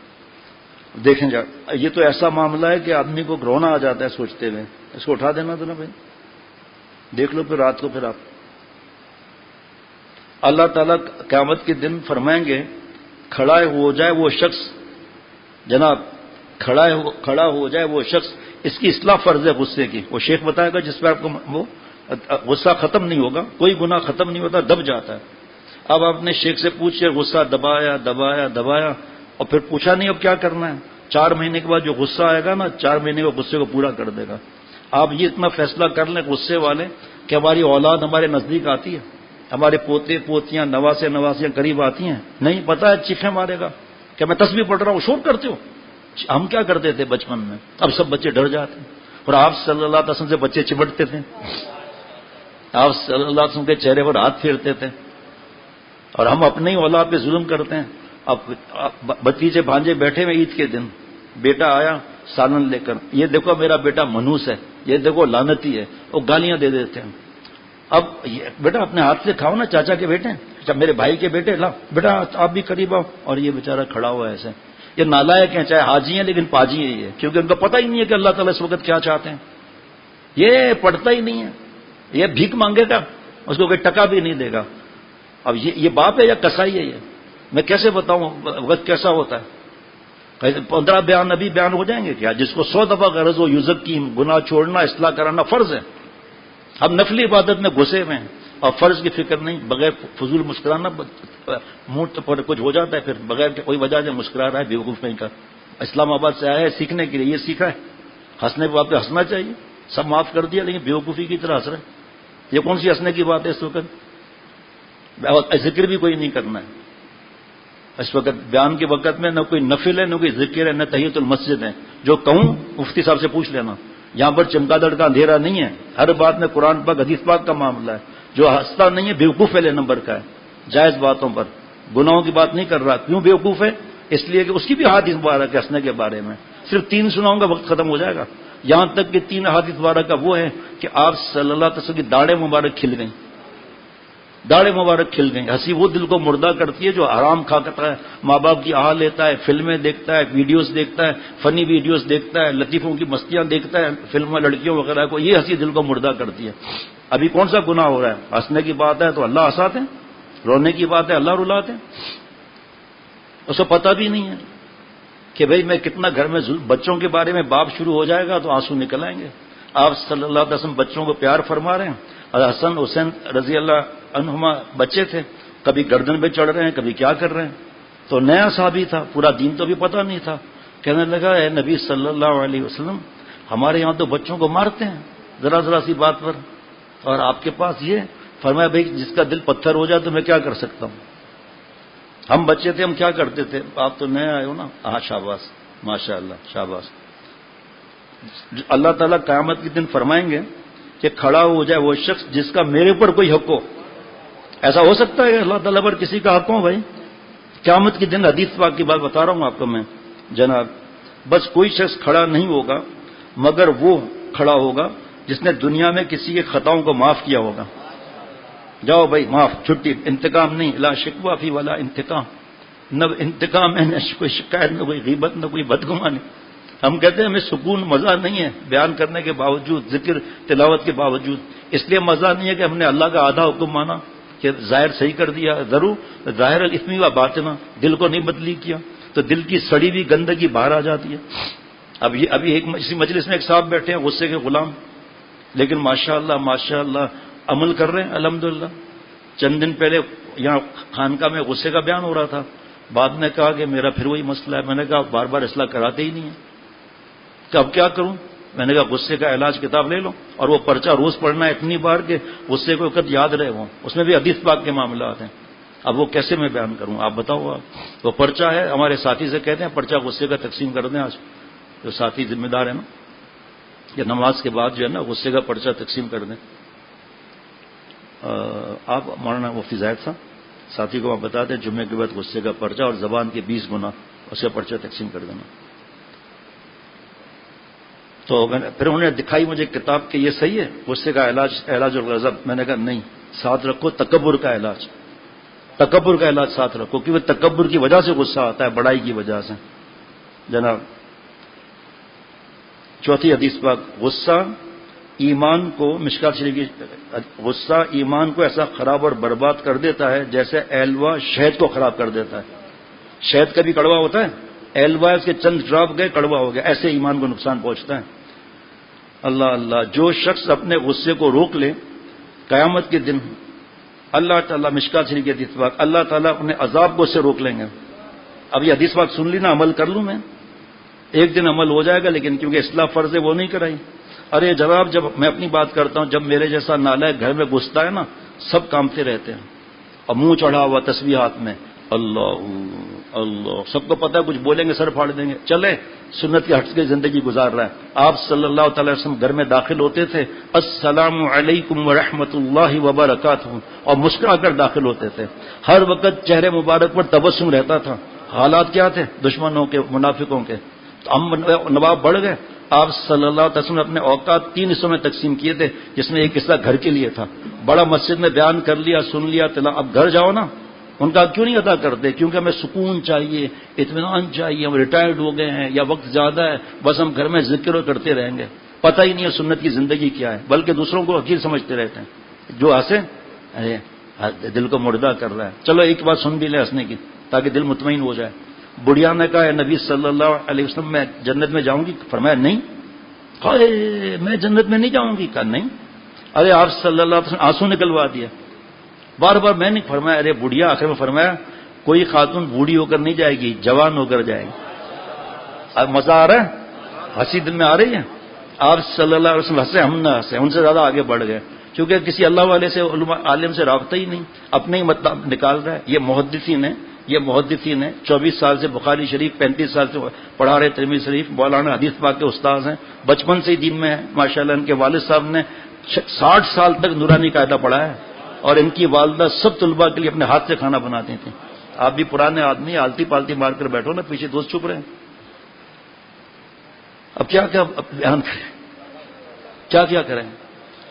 دیکھیں جا، یہ تو ایسا معاملہ ہے کہ آدمی کو رونا آ جاتا ہے سوچتے ہوئے. اس کو اٹھا دینا تو نا بھائی، دیکھ لو پھر رات کو. پھر آپ اللہ تعالیٰ قیامت کے دن فرمائیں گے کھڑا ہو جائے وہ شخص، جناب کھڑا ہو جائے وہ شخص، اس کی اصلاح فرض ہے غصے کی. وہ شیخ بتائے گا جس پہ آپ کو وہ غصہ ختم نہیں ہوگا، کوئی گناہ ختم نہیں ہوتا، دب جاتا ہے. اب آپ نے شیخ سے پوچھے، غصہ دبایا دبایا دبایا اور پھر پوچھا نہیں اب کیا کرنا ہے. 4 مہینے کے بعد جو غصہ آئے گا نا، 4 مہینے کے غصے کو پورا کر دے گا. آپ یہ اتنا فیصلہ کر لیں غصے والے کہ ہماری اولاد ہمارے نزدیک آتی ہے، ہمارے پوتے پوتیاں نواسے نواسیاں قریب آتی ہیں، نہیں پتا ہے چیخیں مارے گا کہ میں تسبیح پڑھ رہا ہوں، شور کرتے ہو. ہم کیا کرتے تھے بچپن میں، اب سب بچے ڈر جاتے ہیں. اور آپ صلی اللہ علیہ وسلم سے بچے چمٹتے تھے، آپ صلی اللہ علیہ وسلم کے چہرے پر ہاتھ پھیرتے تھے. اور ہم اپنے ہی اولاد پہ ظلم کرتے ہیں. اب بتیجے بھانجے بیٹھے ہوئے عید کے دن، بیٹا آیا سالن لے کر، یہ دیکھو میرا بیٹا منوس ہے، یہ دیکھو لعنتی ہے، وہ گالیاں دے دیتے ہیں. اب بیٹا اپنے ہاتھ سے کھاؤ نا، چاچا کے بیٹے، اچھا میرے بھائی کے بیٹے، لاؤ بیٹا آپ بھی قریب آؤ. اور یہ بیچارہ کھڑا ہوا ہے ایسے. یہ نالائق ہیں، چاہے حاجی ہیں لیکن پاجی ہے یہ، کیونکہ ان کو پتہ ہی نہیں ہے کہ اللہ تعالیٰ اس وقت کیا چاہتے ہیں. یہ پڑھتا ہی نہیں ہے، یہ بھیک مانگے گا اس کو کوئی ٹکا بھی نہیں دے گا. اب یہ باپ ہے یا کسائی ہے؟ یہ میں کیسے بتاؤں وقت کیسا ہوتا ہے؟ 15 بیان ابھی بیان ہو جائیں گے کیا؟ جس کو 100 دفعہ غرض و یوزک کی گناہ چھوڑنا اصلاح کرانا فرض ہے. ہم نفلی عبادت میں گھسے ہوئے ہیں اور فرض کی فکر نہیں، بغیر فضول مسکرانا، منہ پر کچھ ہو جاتا ہے پھر بغیر کوئی وجہ سے مسکرا رہا ہے بیوقوف نہیں کا. اسلام آباد سے آیا ہے سیکھنے کے لیے، یہ سیکھا ہے. ہنسنے پہ آپ پہ ہنسنا چاہیے، سب معاف کر دیا لیکن بیوقوفی کی طرح ہنس رہے ہیں. یہ کون سی ہنسنے کی بات ہے اس وقت؟ ذکر بھی کوئی نہیں کرنا ہے اس وقت. بیان کے وقت میں نہ کوئی نفل ہے، نہ کوئی ذکر ہے، نہ تحیۃ المسجد ہے. جو کہوں مفتی صاحب سے پوچھ لینا، یہاں پر چمگادڑ کا اندھیرا نہیں ہے. ہر بات میں قرآن پاک حدیث پاک کا معاملہ ہے. جو ہنستا نہیں ہے بیوقوف پہلے نمبر کا ہے. جائز باتوں پر، گناہوں کی بات نہیں کر رہا. کیوں بیوقوف ہے؟ اس لیے کہ اس کی بھی حدیث مبارک ہے ہنسنے کے بارے میں. صرف 3 سناؤں گا وقت ختم ہو جائے گا. یہاں تک کہ 3 حدیث مبارک کا وہ ہے کہ آپ صلی اللہ علیہ وسلم کی داڑھیں مبارک کھل گئیں. داڑھیں مبارک کھل گئیں. ہنسی وہ دل کو مردہ کرتی ہے جو حرام کھا کرتا ہے، ماں باپ کی آہ لیتا ہے، فلمیں دیکھتا ہے، ویڈیوز دیکھتا ہے، فنی ویڈیوز دیکھتا ہے، لطیفوں کی مستیاں دیکھتا ہے فلم میں لڑکیوں وغیرہ کو. یہ ہنسی دل کو مردہ کرتی ہے. ابھی کون سا گناہ ہو رہا ہے؟ ہنسنے کی بات ہے تو اللہ ہنساتے ہیں، رونے کی بات ہے اللہ رلاتے ہیں. اس کو پتہ بھی نہیں ہے کہ بھئی میں کتنا گھر میں بچوں کے بارے میں باپ شروع ہو جائے گا تو آنسو نکل آئیں گے. آپ صلی اللہ علیہ وسلم بچوں کو پیار فرما رہے ہیں. اور حسن حسین رضی اللہ عنہما بچے تھے، کبھی گردن پہ چڑھ رہے ہیں، کبھی کیا کر رہے ہیں. تو نیا صحابی تھا، پورا دین تو بھی پتہ نہیں تھا. کہنے لگا اے نبی صلی اللہ علیہ وسلم، ہمارے یہاں تو بچوں کو مارتے ہیں ذرا ذرا سی بات پر، اور آپ کے پاس یہ. فرمایا بھائی جس کا دل پتھر ہو جائے تو میں کیا کر سکتا ہوں؟ ہم بچے تھے، ہم کیا کرتے تھے؟ آپ تو نئے آئے ہو نا. ہاں شاباش، ماشاء اللہ، شاباش. اللہ تعالیٰ قیامت کے دن فرمائیں گے کہ کھڑا ہو جائے وہ شخص جس کا میرے پر کوئی حق ہو. ایسا ہو سکتا ہے کہ اللہ تعالیٰ پر کسی کا حق ہو؟ بھائی قیامت کے دن حدیث پاک کی بات بتا رہا ہوں آپ کو میں جناب. بس کوئی شخص کھڑا نہیں ہوگا مگر وہ کھڑا ہوگا جس نے دنیا میں کسی کے خطاؤں کو معاف کیا ہوگا. جاؤ بھائی معاف، چھٹی، انتقام نہیں. لا شکوہ فی والا انتقام، نہ انتقام ہے، نہ کوئی شکایت، نہ کوئی غیبت، نہ کوئی بدگمانی. ہم کہتے ہیں ہمیں سکون مزہ نہیں ہے بیان کرنے کے باوجود، ذکر تلاوت کے باوجود. اس لیے مزہ نہیں ہے کہ ہم نے اللہ کا آدھا حکم مانا کہ ظاہر صحیح کر دیا، ضرور ظاہر الاثم و باطنہ، دل کو نہیں بدلی کیا تو دل کی سڑی ہوئی گندگی باہر آ جاتی ہے. ابھی اسی مجلس میں ایک صاحب بیٹھے ہیں غصے کے غلام، لیکن ماشاءاللہ عمل کر رہے ہیں الحمدللہ. چند دن پہلے یہاں خانقاہ میں غصے کا بیان ہو رہا تھا، بعد میں کہا کہ میرا پھر وہی مسئلہ ہے. میں نے کہا بار بار اصلاح کراتے ہی نہیں ہیں، کہ اب کیا کروں؟ میں نے کہا غصے کا علاج کتاب لے لو، اور وہ پرچہ روز پڑھنا ہے اتنی بار کہ غصے کو وقت یاد رہے. اس میں بھی حدیث پاک کے معاملات ہیں. اب وہ کیسے میں بیان کروں؟ آپ بتاؤ. آپ وہ پرچہ ہے، ہمارے ساتھی سے کہتے ہیں پرچہ غصے کا تقسیم کر دیں. آج جو ساتھی ذمہ دار ہے نا، یا نماز کے بعد جو ہے نا غصے کا پرچہ تقسیم کر دیں. آپ مولانا مفتی زاہد صاحب ساتھی کو آپ بتا دیں جمعے کے بعد غصے کا پرچہ اور زبان کے 20 گنا اس کا پرچہ تقسیم کر دینا. تو پھر انہوں نے دکھائی مجھے کتاب کہ یہ صحیح ہے غصے کا علاج الغضب. میں نے کہا نہیں، ساتھ رکھو تکبر کا علاج. تکبر کا علاج ساتھ رکھو، کیونکہ تکبر کی وجہ سے غصہ آتا ہے، بڑائی کی وجہ سے. جناب چوتھی حدیث پاک، غصہ ایمان کو، مشکات شریف کی، غصہ ایمان کو ایسا خراب اور برباد کر دیتا ہے جیسے ایلوا شہد کو خراب کر دیتا ہے. شہد کبھی کڑوا ہوتا ہے؟ ایلوا اس کے چند ڈراپ گئے کڑوا ہو گیا، ایسے ایمان کو نقصان پہنچتا ہے. اللہ، جو شخص اپنے غصے کو روک لے قیامت کے دن اللہ تعالیٰ، مشکات شریف کی حدیث پاک، اللہ تعالیٰ اپنے عذاب کو اس سے روک لیں گے. اب یہ حدیث پاک سن لی نا، عمل کر لوں میں، ایک دن عمل ہو جائے گا، لیکن کیونکہ اصلاح فرض ہے وہ نہیں کرائی. ارے جناب جب میں اپنی بات کرتا ہوں، جب میرے جیسا نالائق گھر میں گھستا ہے نا، سب کامتے رہتے ہیں اور منہ چڑھا ہوا تسبیح ہاتھ میں، اللہ، سب کو پتہ ہے کچھ بولیں گے سر پھاڑ دیں گے. چلے سنت کی ہٹ کے زندگی گزار رہا ہے. آپ صلی اللہ تعالی وسلم گھر میں داخل ہوتے تھے، السلام علیکم ورحمۃ اللہ وبرکاتہ، اور مسکرا کر داخل ہوتے تھے. ہر وقت چہرے مبارک پر تبسم رہتا تھا. حالات کیا تھے دشمنوں کے، منافقوں کے؟ تو ہم نواب بڑھ گئے. آپ صلی اللہ علیہ وسلم نے اپنے اوقات 3 حصوں میں تقسیم کیے تھے، جس میں ایک حصہ گھر کے لیے تھا. بڑا مسجد میں بیان کر لیا، سن لیا، اب گھر جاؤ نا، ان کا کیوں نہیں ادا کرتے؟ کیونکہ ہمیں سکون چاہیے، اطمینان چاہیے، ہم ریٹائرڈ ہو گئے ہیں یا وقت زیادہ ہے، بس ہم گھر میں ذکر کرتے رہیں گے. پتہ ہی نہیں ہے سنت کی زندگی کیا ہے، بلکہ دوسروں کو حقیر سمجھتے رہتے ہیں. جو ہنسے ارے دل کو مردہ کر رہا ہے. چلو ایک بات سن بھی لیں ہنسنے کی تاکہ دل مطمئن ہو جائے. بڑھیا نے کہا نبی صلی اللہ علیہ وسلم میں جنت میں جاؤں گی؟ فرمایا نہیں. میں جنت میں نہیں جاؤں گی. کہا نہیں. ارے آپ صلی اللہ علیہ وسلم آنسو نکلوا دیا. بار بار میں نہیں. فرمایا ارے بڑھیا. آخر میں فرمایا کوئی خاتون بوڑھی ہو کر نہیں جائے گی، جوان ہو کر جائے گی. اب مزہ آ رہا ہے، ہنسی دل میں آ رہی ہے. آپ صلی اللہ علیہ وسلم ہنسے، ہم نہ ہنسے، ان سے زیادہ آگے بڑھ گئے کیونکہ کسی اللہ والے سے عالم سے رابطہ ہی نہیں، اپنے ہی مطلب نکال رہا ہے. یہ محدثین ہیں 24 سال سے بخاری شریف، 35 سال سے پڑھا رہے ترمذی شریف، مولانا حدیث پاک کے استاد ہیں، بچپن سے ہی دین میں ہیں ماشاءاللہ. ان کے والد صاحب نے 60 سال تک نورانی قاعدہ پڑھا ہے اور ان کی والدہ سب طلباء کے لیے اپنے ہاتھ سے کھانا بناتی تھیں. آپ بھی پرانے آدمی آلتی پالتی مار کر بیٹھو نا، پیچھے دوست چھپ رہے ہیں. اب کیا بیان کریں، کیا کریں.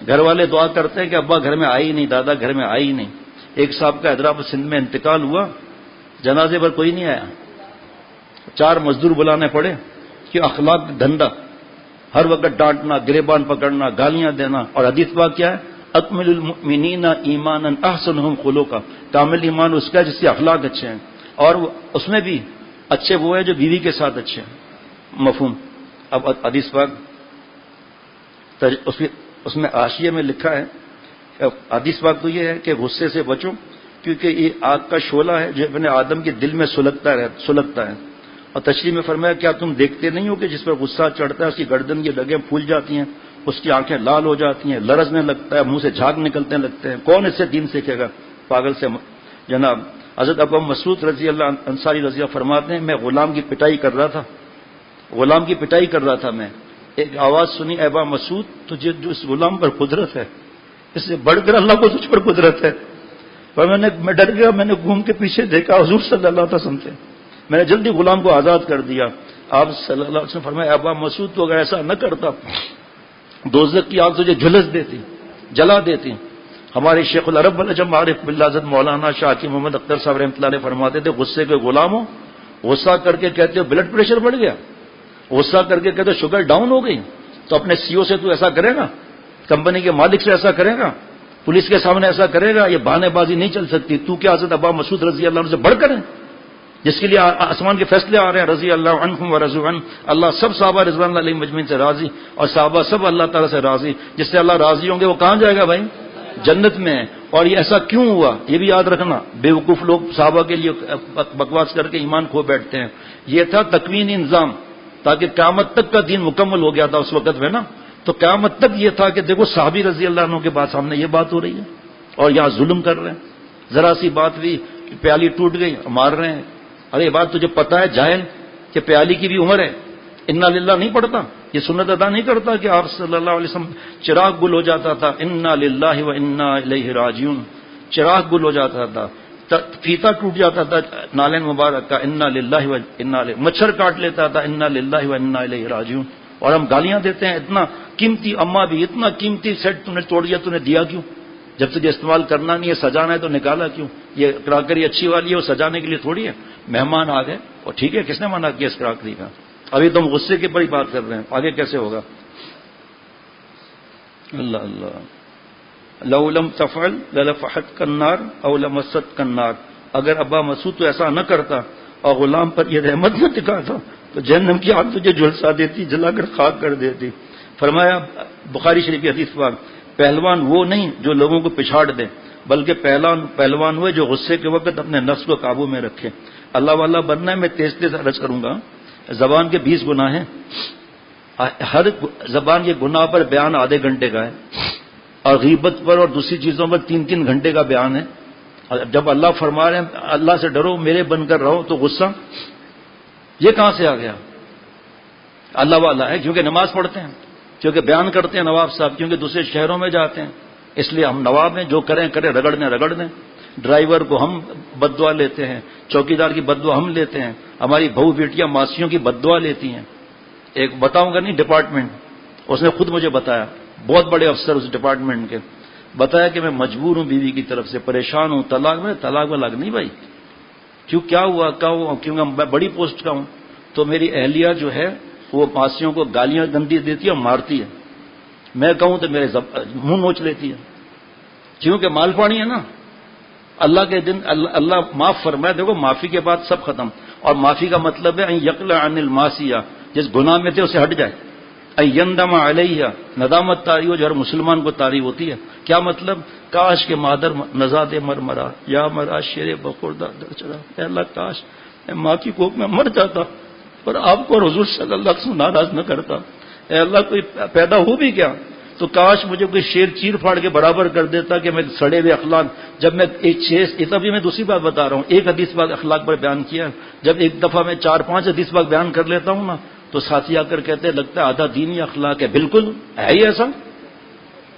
گھر والے دعا کرتے ہیں کہ ابا گھر میں آئی نہیں، دادا گھر میں آئی نہیں. ایک صاحب کا حیدرآباد سندھ میں انتقال ہوا، جنازے پر کوئی نہیں آیا. 4 مزدور بلانے پڑے کہ اخلاق دھندا، ہر وقت ڈانٹنا، گریبان پکڑنا، گالیاں دینا. اور حدیث پاک کیا ہے؟ اکمل المؤمنین ایمانا احسنہم خلقا، کامل ایمان اس کا جس کے اخلاق اچھے ہیں، اور اس میں بھی اچھے وہ ہیں جو بیوی کے ساتھ اچھے ہیں. مفہوم. اب حدیث پاک اس میں حاشیے میں لکھا ہے، حدیث پاک تو یہ ہے کہ غصے سے بچو کیونکہ یہ آگ کا شعلہ ہے جو اپنے آدم کے دل میں سلگتا ہے. اور تشریح میں فرمایا کیا تم دیکھتے نہیں ہو کہ جس پر غصہ چڑھتا ہے اس کی گردن کی رگیں پھول جاتی ہیں، اس کی آنکھیں لال ہو جاتی ہیں، لرزنے لگتا ہے، منہ سے جھاگ نکلنے لگتے ہیں. کون اس سے دین سیکھے گا؟ پاگل سے. جناب حضرت ابو مسعود رضی اللہ انصاری رضی اللہ فرماتے ہیں میں غلام کی پٹائی کر رہا تھا میں. ایک آواز سنی، اے ابا مسعود تجھے جو اس غلام پر قدرت ہے اس سے بڑھ کر اللہ کو تجھ پر قدرت ہے. پر میں ڈر گیا، میں نے گھوم کے پیچھے دیکھا حضور صلی اللہ علیہ وسلم تھے. میں نے جلدی غلام کو آزاد کر دیا. آپ صلی اللہ علیہ وسلم فرمایا ابا مسعود تو اگر ایسا نہ کرتا دوزخ کی آگ تجھے جھلس دیتی، جلا دیتی. ہمارے شیخ العرب العجم عارف باللہ حضرت مولانا شاہ محمد اختر صاحب رحمۃ اللہ علیہ فرماتے تھے غصے کے غلام ہو، غصہ کر کے کہتے ہو بلڈ پریشر بڑھ گیا، غصہ کر کے کہتے ہو شوگر ڈاؤن ہو گئی، تو اپنے سی او سے تو ایسا کرے گا، کمپنی کے مالک سے ایسا کرے گا، پولیس کے سامنے ایسا کرے گا. یہ بہانے بازی نہیں چل سکتی. تو کیا حضرت ابا مسعود رضی اللہ عنہ سے بڑھ کر ہے جس کے لیے آسمان کے فیصلے آ رہے ہیں؟ رضی اللہ عنہم ورضوا عنہ. اللہ سب صحابہ رضوان اللہ علیہم مجمعین سے راضی، اور صحابہ سب اللہ تعالیٰ سے راضی. جس سے اللہ راضی ہوں گے وہ کہاں جائے گا بھائی؟ جنت میں. اور یہ ایسا کیوں ہوا یہ بھی یاد رکھنا. بے وقوف لوگ صحابہ کے لیے بکواس کر کے ایمان کھو بیٹھتے ہیں. یہ تھا تکوینی نظام تاکہ قیامت تک کا دین مکمل ہو گیا تھا اس وقت میں نا. تو قیامت تک یہ تھا کہ دیکھو صحابی رضی اللہ عنہ کے بعد سامنے یہ بات ہو رہی ہے اور یہاں ظلم کر رہے ہیں. ذرا سی بات بھی پیالی ٹوٹ گئی مار رہے ہیں. ارے یہ بات تجھے پتا ہے جاہل کہ پیالی کی بھی عمر ہے؟ انا للہ نہیں پڑھتا؟ یہ سنت ادا نہیں کرتا کہ آپ صلی اللہ علیہ وسلم چراغ گل ہو جاتا تھا انا للہ و انا الیہ راجعون، چراغ گل ہو جاتا تھا، فیتا ٹوٹ جاتا تھا نالین مبارک کا انا للہ و انا الیہ، مچھر کاٹ لیتا تھا انا للہ و انا الیہ راجعون. اور ہم گالیاں دیتے ہیں اتنا قیمتی اما بھی اتنا قیمتی سیٹ تم نے توڑ دیا، تم نے دیا کیوں؟ جب تجھے استعمال کرنا نہیں ہے سجانا ہے تو نکالا کیوں؟ یہ کراکری اچھی والی ہے وہ سجانے کے لیے تھوڑی ہے. مہمان آ گئے اور ٹھیک ہے کس نے منع کیا اس کراکری کا؟ ابھی تم غصے کی بڑی بات کر رہے ہیں، آگے کیسے ہوگا؟ اللہ اللہ. لو لم تفعل للفحتک النار او لمستک النار. اگر ابا مسعود تو ایسا نہ کرتا اور غلام پر یہ رحمت نہ دکھاتا تو جہنم کی آگ تجھے جھلسا دیتی، جلا کر خاک کر دیتی. فرمایا بخاری شریف کی حدیث پاک پہلوان وہ نہیں جو لوگوں کو پچھاڑ دے بلکہ پہلوان ہوئے جو غصے کے وقت اپنے نفس کو قابو میں رکھے. اللہ والا بننا ہے. میں تیز عرض کروں گا. زبان کے 20 گناہ ہیں، ہر زبان کے گناہ پر بیان آدھے گھنٹے کا ہے اور غیبت پر اور دوسری چیزوں پر 3 گھنٹے کا بیان ہے. اور جب اللہ فرما رہے ہیں اللہ سے ڈرو میرے بن کر رہو تو غصہ یہ کہاں سے آ گیا؟ اللہ والا ہے کیونکہ نماز پڑھتے ہیں، کیونکہ بیان کرتے ہیں نواب صاحب، کیونکہ دوسرے شہروں میں جاتے ہیں اس لیے ہم نواب ہیں. جو کریں رگڑ دیں. ڈرائیور کو ہم بددعا لیتے ہیں، چوکیدار کی بددعا ہم لیتے ہیں، ہماری بہو بیٹیاں ماسیوں کی بددعا لیتی ہیں. ایک بتاؤں گا نہیں ڈپارٹمنٹ، اس نے خود مجھے بتایا، بہت بڑے افسر اس ڈپارٹمنٹ کے، بتایا کہ میں مجبور ہوں بیوی کی طرف سے، پریشان ہوں، طلاق میں نہیں بھائی. کیا ہوا کیونکہ میں بڑی پوسٹ کا ہوں تو میری اہلیہ جو ہے وہ ماسیوں کو گالیاں گندی دیتی ہے اور مارتی ہے. میں کہوں تو میرے منہ نوچ لیتی ہے. کیونکہ مال پانی ہے نا، اللہ کے دن اللہ معاف فرمائے. دیکھو معافی کے بعد سب ختم، اور معافی کا مطلب ہے یقلع عن المعصیہ، جس گناہ میں تھے اسے ہٹ جائے. یندم علیہ، ندامت طاری ہو جو ہر مسلمان کو طاری ہوتی ہے. کیا مطلب؟ کاش کے مادر نزاد مرمرا یا مرا شیر بخوردہ در چڑھا، اے اللہ کاش میں ماں کی کوکھ میں مر جاتا اور آپ کو حضور صلی اللہ علیہ وسلم ناراض نہ کرتا. اے اللہ کوئی پیدا ہو بھی کیا تو کاش مجھے کوئی شیر چیر پھاڑ کے برابر کر دیتا کہ میں سڑے ہوئے اخلاق. جب میں ایک ابھی میں دوسری بات بتا رہا ہوں، ایک حدیث پاک اخلاق پر بیان کیا، جب ایک دفعہ میں 4-5 حدیث پاک بیان کر لیتا ہوں نا تو ساتھی آ کر کہتے ہیں لگتا ہے آدھا دین ہی اخلاق ہے. بالکل ہے ہی ایسا.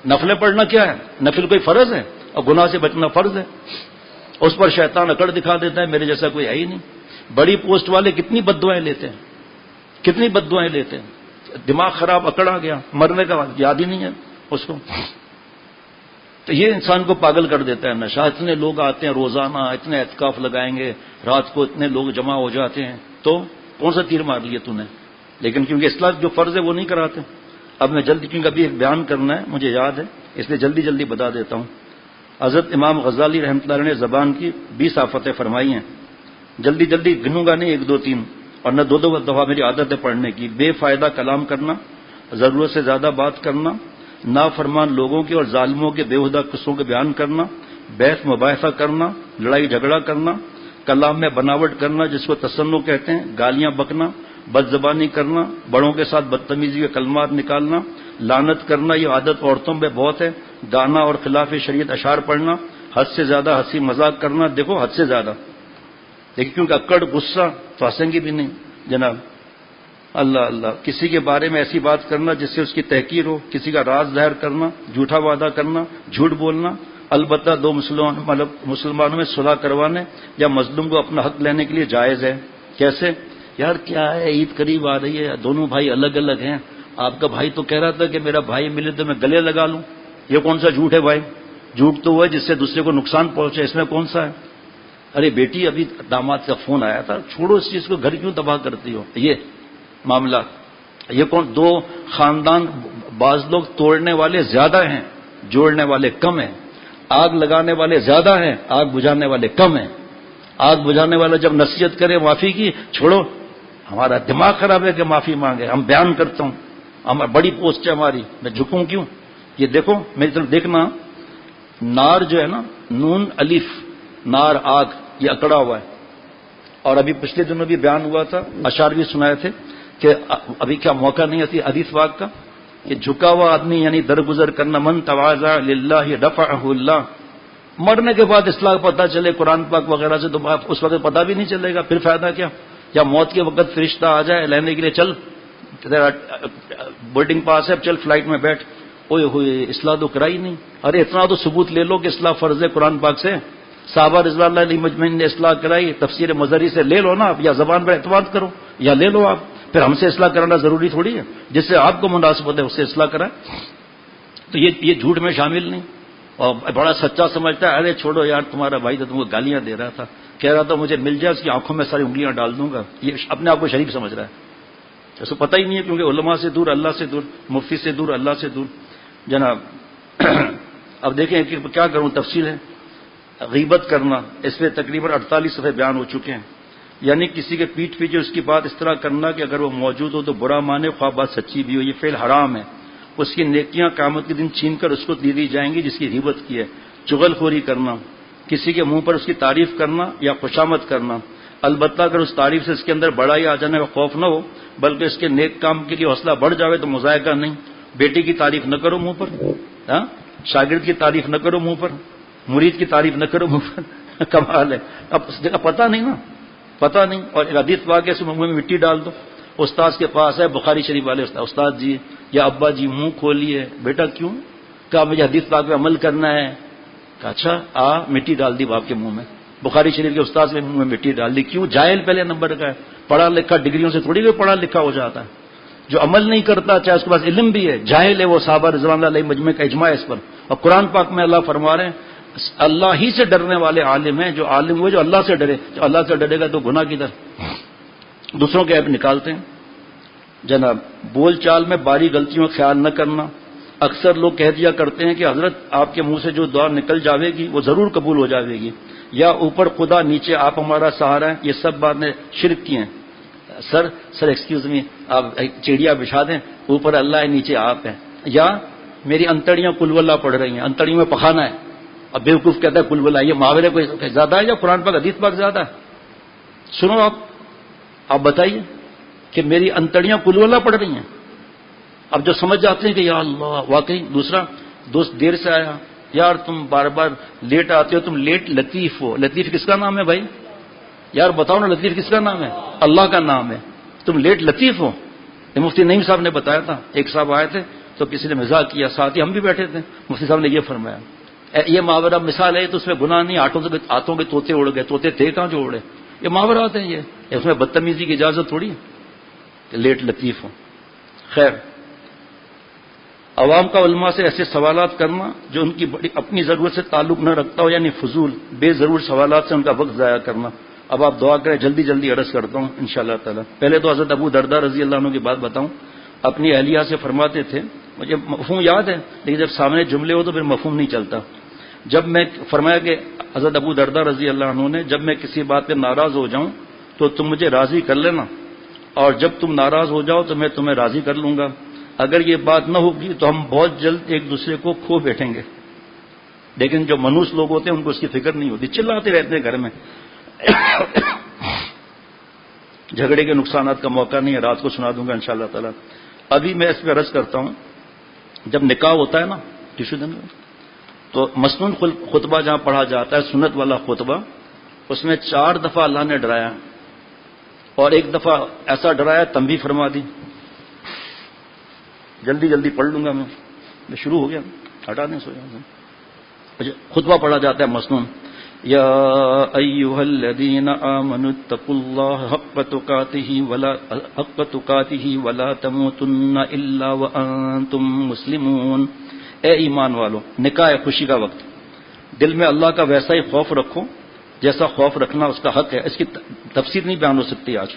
نفلیں پڑھنا کیا ہے؟ نفل کوئی فرض ہے اور گناہ سے بچنا فرض ہے. اس پر شیطان اکڑ دکھا دیتا ہے میرے جیسا کوئی ہے ہی نہیں. بڑی پوسٹ والے کتنی بددعائیں لیتے ہیں، کتنی بددعائیں لیتے ہیں. دماغ خراب، اکڑا گیا، مرنے کا یاد ہی نہیں ہے اس کو. تو یہ انسان کو پاگل کر دیتا ہے نشہ. اتنے لوگ آتے ہیں روزانہ، اتنے اعتکاف لگائیں گے، رات کو اتنے لوگ جمع ہو جاتے ہیں، تو کون سا تیر مار لیے تو نے؟ لیکن کیونکہ اصلاح جو فرض ہے وہ نہیں کراتے. اب میں جلدی، کیونکہ ابھی ایک بیان کرنا ہے مجھے یاد ہے، اس لیے جلدی جلدی بتا دیتا ہوں. حضرت امام غزالی رحمۃ اللہ علیہ نے زبان کی 20 آفتیں فرمائی ہیں. جلدی جلدی گنوں گا نہیں، 1 2 3، اور نہ 2 دفعہ میری عادت ہے پڑھنے کی. بے فائدہ کلام کرنا، ضرورت سے زیادہ بات کرنا، نافرمان لوگوں کے اور ظالموں کے بےہودہ قصوں کے بیان کرنا، بحث مباحثہ کرنا، لڑائی جھگڑا کرنا، کلام میں بناوٹ کرنا جس کو تصنع کہتے ہیں، گالیاں بکنا، بد زبانی کرنا، بڑوں کے ساتھ بدتمیزی کے کلمات نکالنا، لعنت کرنا، یہ عادت عورتوں میں بہت ہے، گانا اور خلاف شریعت اشعار پڑھنا، حد سے زیادہ ہنسی مذاق کرنا. دیکھو حد سے زیادہ، لیکن کیونکہ اکڑ غصہ تو ہنسیں گے بھی نہیں جناب. اللہ اللہ، کسی کے بارے میں ایسی بات کرنا جس سے اس کی تحقیر ہو، کسی کا راز ظاہر کرنا، جھوٹا وعدہ کرنا، جھوٹ بولنا. البتہ 2 مسلمانوں میں صلح کروانے یا مظلوم کو اپنا حق لینے کے لیے جائز ہے. کیسے؟ یار کیا ہے، عید قریب آ رہی ہے، دونوں بھائی الگ الگ ہیں، آپ کا بھائی تو کہہ رہا تھا کہ میرا بھائی ملے تو میں گلے لگا لوں. یہ کون سا جھوٹ ہے بھائی؟ جھوٹ تو وہ ہے جس سے دوسرے کو نقصان پہنچے، اس میں کون سا ہے؟ ارے بیٹی ابھی داماد کا فون آیا تھا، چھوڑو اس چیز کو، گھر کیوں تباہ کرتی ہو؟ یہ معاملہ، یہ کون؟ 2 خاندان، بعض لوگ توڑنے والے زیادہ ہیں، جوڑنے والے کم ہیں. آگ لگانے والے زیادہ ہیں، آگ بجھانے والے کم ہیں. آگ بجھانے والا جب نصیحت کرے معافی کی، چھوڑو ہمارا دماغ خراب ہے کہ معافی مانگے، ہم بیان کرتا ہوں، بڑی پوسٹ ہے ہماری، میں جھکوں کیوں؟ یہ دیکھو میری طرف دیکھنا، نار جو ہے نا، نون الف، نار آگ، یہ اکڑا ہوا ہے. اور ابھی پچھلے دنوں بھی بیان ہوا تھا، اشعار بھی سنائے تھے کہ ابھی کیا موقع نہیں آتی حدیث پاک کا کہ جھکا ہوا آدمی یعنی درگزر کرنا، من تواضع للہ رفعہ اللہ. مرنے کے بعد اصلاح پتہ چلے قرآن پاک وغیرہ سے تو اس وقت پتہ بھی نہیں چلے گا، پھر فائدہ کیا؟ یا موت کے وقت فرشتہ آ جائے لینے کے لیے، چل بورڈنگ پاس ہے، چل فلائٹ میں بیٹھ، اوئے ہوئے اصلاح تو کرائی نہیں. ارے اتنا تو ثبوت لے لو کہ اصلاح فرض ہے قرآن پاک سے. صحابہ رضوان اللہ علیہ مجمعین نے اصلاح کرائی، تفسیر مظہری سے لے لو نا آپ، یا زبان پر اعتماد کرو یا لے لو آپ. پھر ہم سے اصلاح کرانا ضروری تھوڑی ہے، جس سے آپ کو مناسبت ہے اس سے اصلاح کرائیں. تو یہ جھوٹ میں شامل نہیں. اور بڑا سچا سمجھتا ہے، ارے چھوڑو یار تمہارا بھائی تو تم کو گالیاں دے رہا تھا، کہہ رہا تھا مجھے مل جائے اس کی آنکھوں میں ساری انگلیاں ڈال دوں گا. یہ اپنے آپ کو شریف سمجھ رہا ہے، اس کو پتہ ہی نہیں ہے، کیونکہ علماء سے دور، اللہ سے دور، مفتی سے دور، اللہ سے دور جناب. اب دیکھیں کہ کیا کروں، تفصیل ہے. غیبت کرنا، اس پہ تقریباً 48 صفحے بیان ہو چکے ہیں. یعنی کسی کے پیٹھ پیچھے اس کی بات اس طرح کرنا کہ اگر وہ موجود ہو تو برا مانے، خواہ بات سچی بھی ہو. یہ فعل حرام ہے. اس کی نیکیاں قیامت کے دن چھین کر اس کو دے دی جائیں گی جس کی غیبت کی ہے. چغل خوری کرنا، کسی کے منہ پر اس کی تعریف کرنا یا خوشامد کرنا، البتہ اگر اس تعریف سے اس کے اندر بڑائی آ جانے کا خوف نہ ہو بلکہ اس کے نیک کام کے لیے حوصلہ بڑھ جاوے تو مذائقہ نہیں. بیٹی کی تعریف نہ کرو منہ پر، شاگرد کی تعریف نہ کرو منہ پر، مرید کی تعریف نہ کرو منہ پر. کمال ہے. اب اس جگہ پتہ نہیں نا، پتہ نہیں. اور حدیث پاک ہے، منہ میں مٹی ڈال دو. استاد کے پاس ہے، بخاری شریف والے استاد جی یا ابا جی منہ کھولیے. بیٹا کیوں؟ کہا مجھے حدیث پاک پہ عمل کرنا ہے. کہا اچھا مٹی ڈال دی باپ کے منہ میں. بخاری شریف کے استاد کے منہ میں مٹی ڈال دی. کیوں؟ جاہل پہلے نمبر کا ہے. پڑھا لکھا ڈگریوں سے تھوڑی کوئی پڑھا لکھا ہو جاتا ہے. جو عمل نہیں کرتا چاہے اس کے پاس علم بھی ہے، جاہل ہے، وہ صحابہ رضوان اللہ علیہ مجمع کا اجماع ہے اس پر. اور قرآن پاک میں اللہ فرما رہے ہیں اللہ ہی سے ڈرنے والے عالم ہیں. جو عالم ہوئے جو اللہ سے ڈرے، جو اللہ سے ڈرے گا تو گناہ کدھر. دوسروں کے عیب نکالتے ہیں جناب. بول چال میں باری غلطیوں کا خیال نہ کرنا، اکثر لوگ کہہ دیا کرتے ہیں کہ حضرت آپ کے منہ سے جو دعا نکل جاوے گی وہ ضرور قبول ہو جاوے گی، یا اوپر خدا نیچے آپ ہمارا سہارا ہے، یہ سب باتیں شرک کی ہیں۔ سر ایکسکیوز می، آپ چڑیا بچھا دیں، اوپر اللہ ہے نیچے آپ ہیں، یا میری انتڑیاں کل واللہ پڑھ رہی ہیں، انتڑیوں میں پخانا ہے، اب بیوقوف کہتا ہے کل واللہ، یہ محاورے کوئی زیادہ ہے یا قرآن پاک حدیث پاک زیادہ ہے؟ سنو آپ بتائیے کہ میری انتڑیاں کل واللہ پڑھ رہی ہیں۔ اب جو سمجھ جاتے ہیں کہ یا اللہ واقعی، دوسرا دوست دیر سے آیا، یار تم بار بار لیٹ آتے ہو، تم لیٹ لطیف ہو، لطیف کس کا نام ہے بھائی؟ یار بتاؤ نا، لطیف کس کا نام ہے؟ اللہ کا نام ہے، تم لیٹ لطیف ہو۔ یہ مفتی نعیم صاحب نے بتایا تھا، ایک صاحب آئے تھے تو کسی نے مزاح کیا، ساتھ ہی ہم بھی بیٹھے تھے، مفتی صاحب نے یہ فرمایا، یہ محاورہ مثال ہے تو اس میں گناہ نہیں، آٹوں کے طوطے اڑ گئے، طوطے تھے کہاں جو اڑے، یہ محاورات ہیں، یہ اس میں بدتمیزی کی اجازت تھوڑی ہے کہ لیٹ لطیف ہو۔ خیر، عوام کا علماء سے ایسے سوالات کرنا جو ان کی بڑی اپنی ضرورت سے تعلق نہ رکھتا ہو، یعنی فضول بے ضرور سوالات سے ان کا وقت ضائع کرنا۔ اب آپ دعا کریں، جلدی جلدی عرض کرتا ہوں انشاءاللہ تعالی۔ پہلے تو حضرت ابو درداء رضی اللہ عنہ کی بات بتاؤں، اپنی اہلیہ سے فرماتے تھے، مجھے مفہوم یاد ہے لیکن جب سامنے جملے ہو تو پھر مفہوم نہیں چلتا۔ جب میں فرمایا کہ حضرت ابو درداء رضی اللہ عنہ نے، جب میں کسی بات پہ ناراض ہو جاؤں تو تم مجھے راضی کر لینا، اور جب تم ناراض ہو جاؤ تو میں تمہیں راضی کر لوں گا۔ اگر یہ بات نہ ہوگی تو ہم بہت جلد ایک دوسرے کو کھو بیٹھیں گے۔ لیکن جو منوس لوگ ہوتے ہیں ان کو اس کی فکر نہیں ہوتی، چلاتے رہتے ہیں گھر میں۔ جھگڑے کے نقصانات کا موقع نہیں ہے، رات کو سنا دوں گا انشاءاللہ تعالی۔ ابھی میں اس پہ عرض کرتا ہوں، جب نکاح ہوتا ہے نا تو مسنون خطبہ جہاں پڑھا جاتا ہے، سنت والا خطبہ، اس میں 4 دفعہ اللہ نے ڈرایا، اور ایک دفعہ ایسا ڈرایا تنبیہ فرما دی۔ جلدی جلدی پڑھ لوں گا میں شروع ہو گیا، ہٹا دیں سو جائیں۔ خطبہ پڑھا جاتا ہے مسنون، یا ایھا الذین آمنوا اتقوا اللہ حق تقاتہ ولا تموتن الا وانتم مسلمون۔ اے ایمان والو، نکاح خوشی کا وقت، دل میں اللہ کا ویسا ہی خوف رکھو جیسا خوف رکھنا اس کا حق ہے۔ اس کی تفسیر نہیں بیان ہو سکتی آج،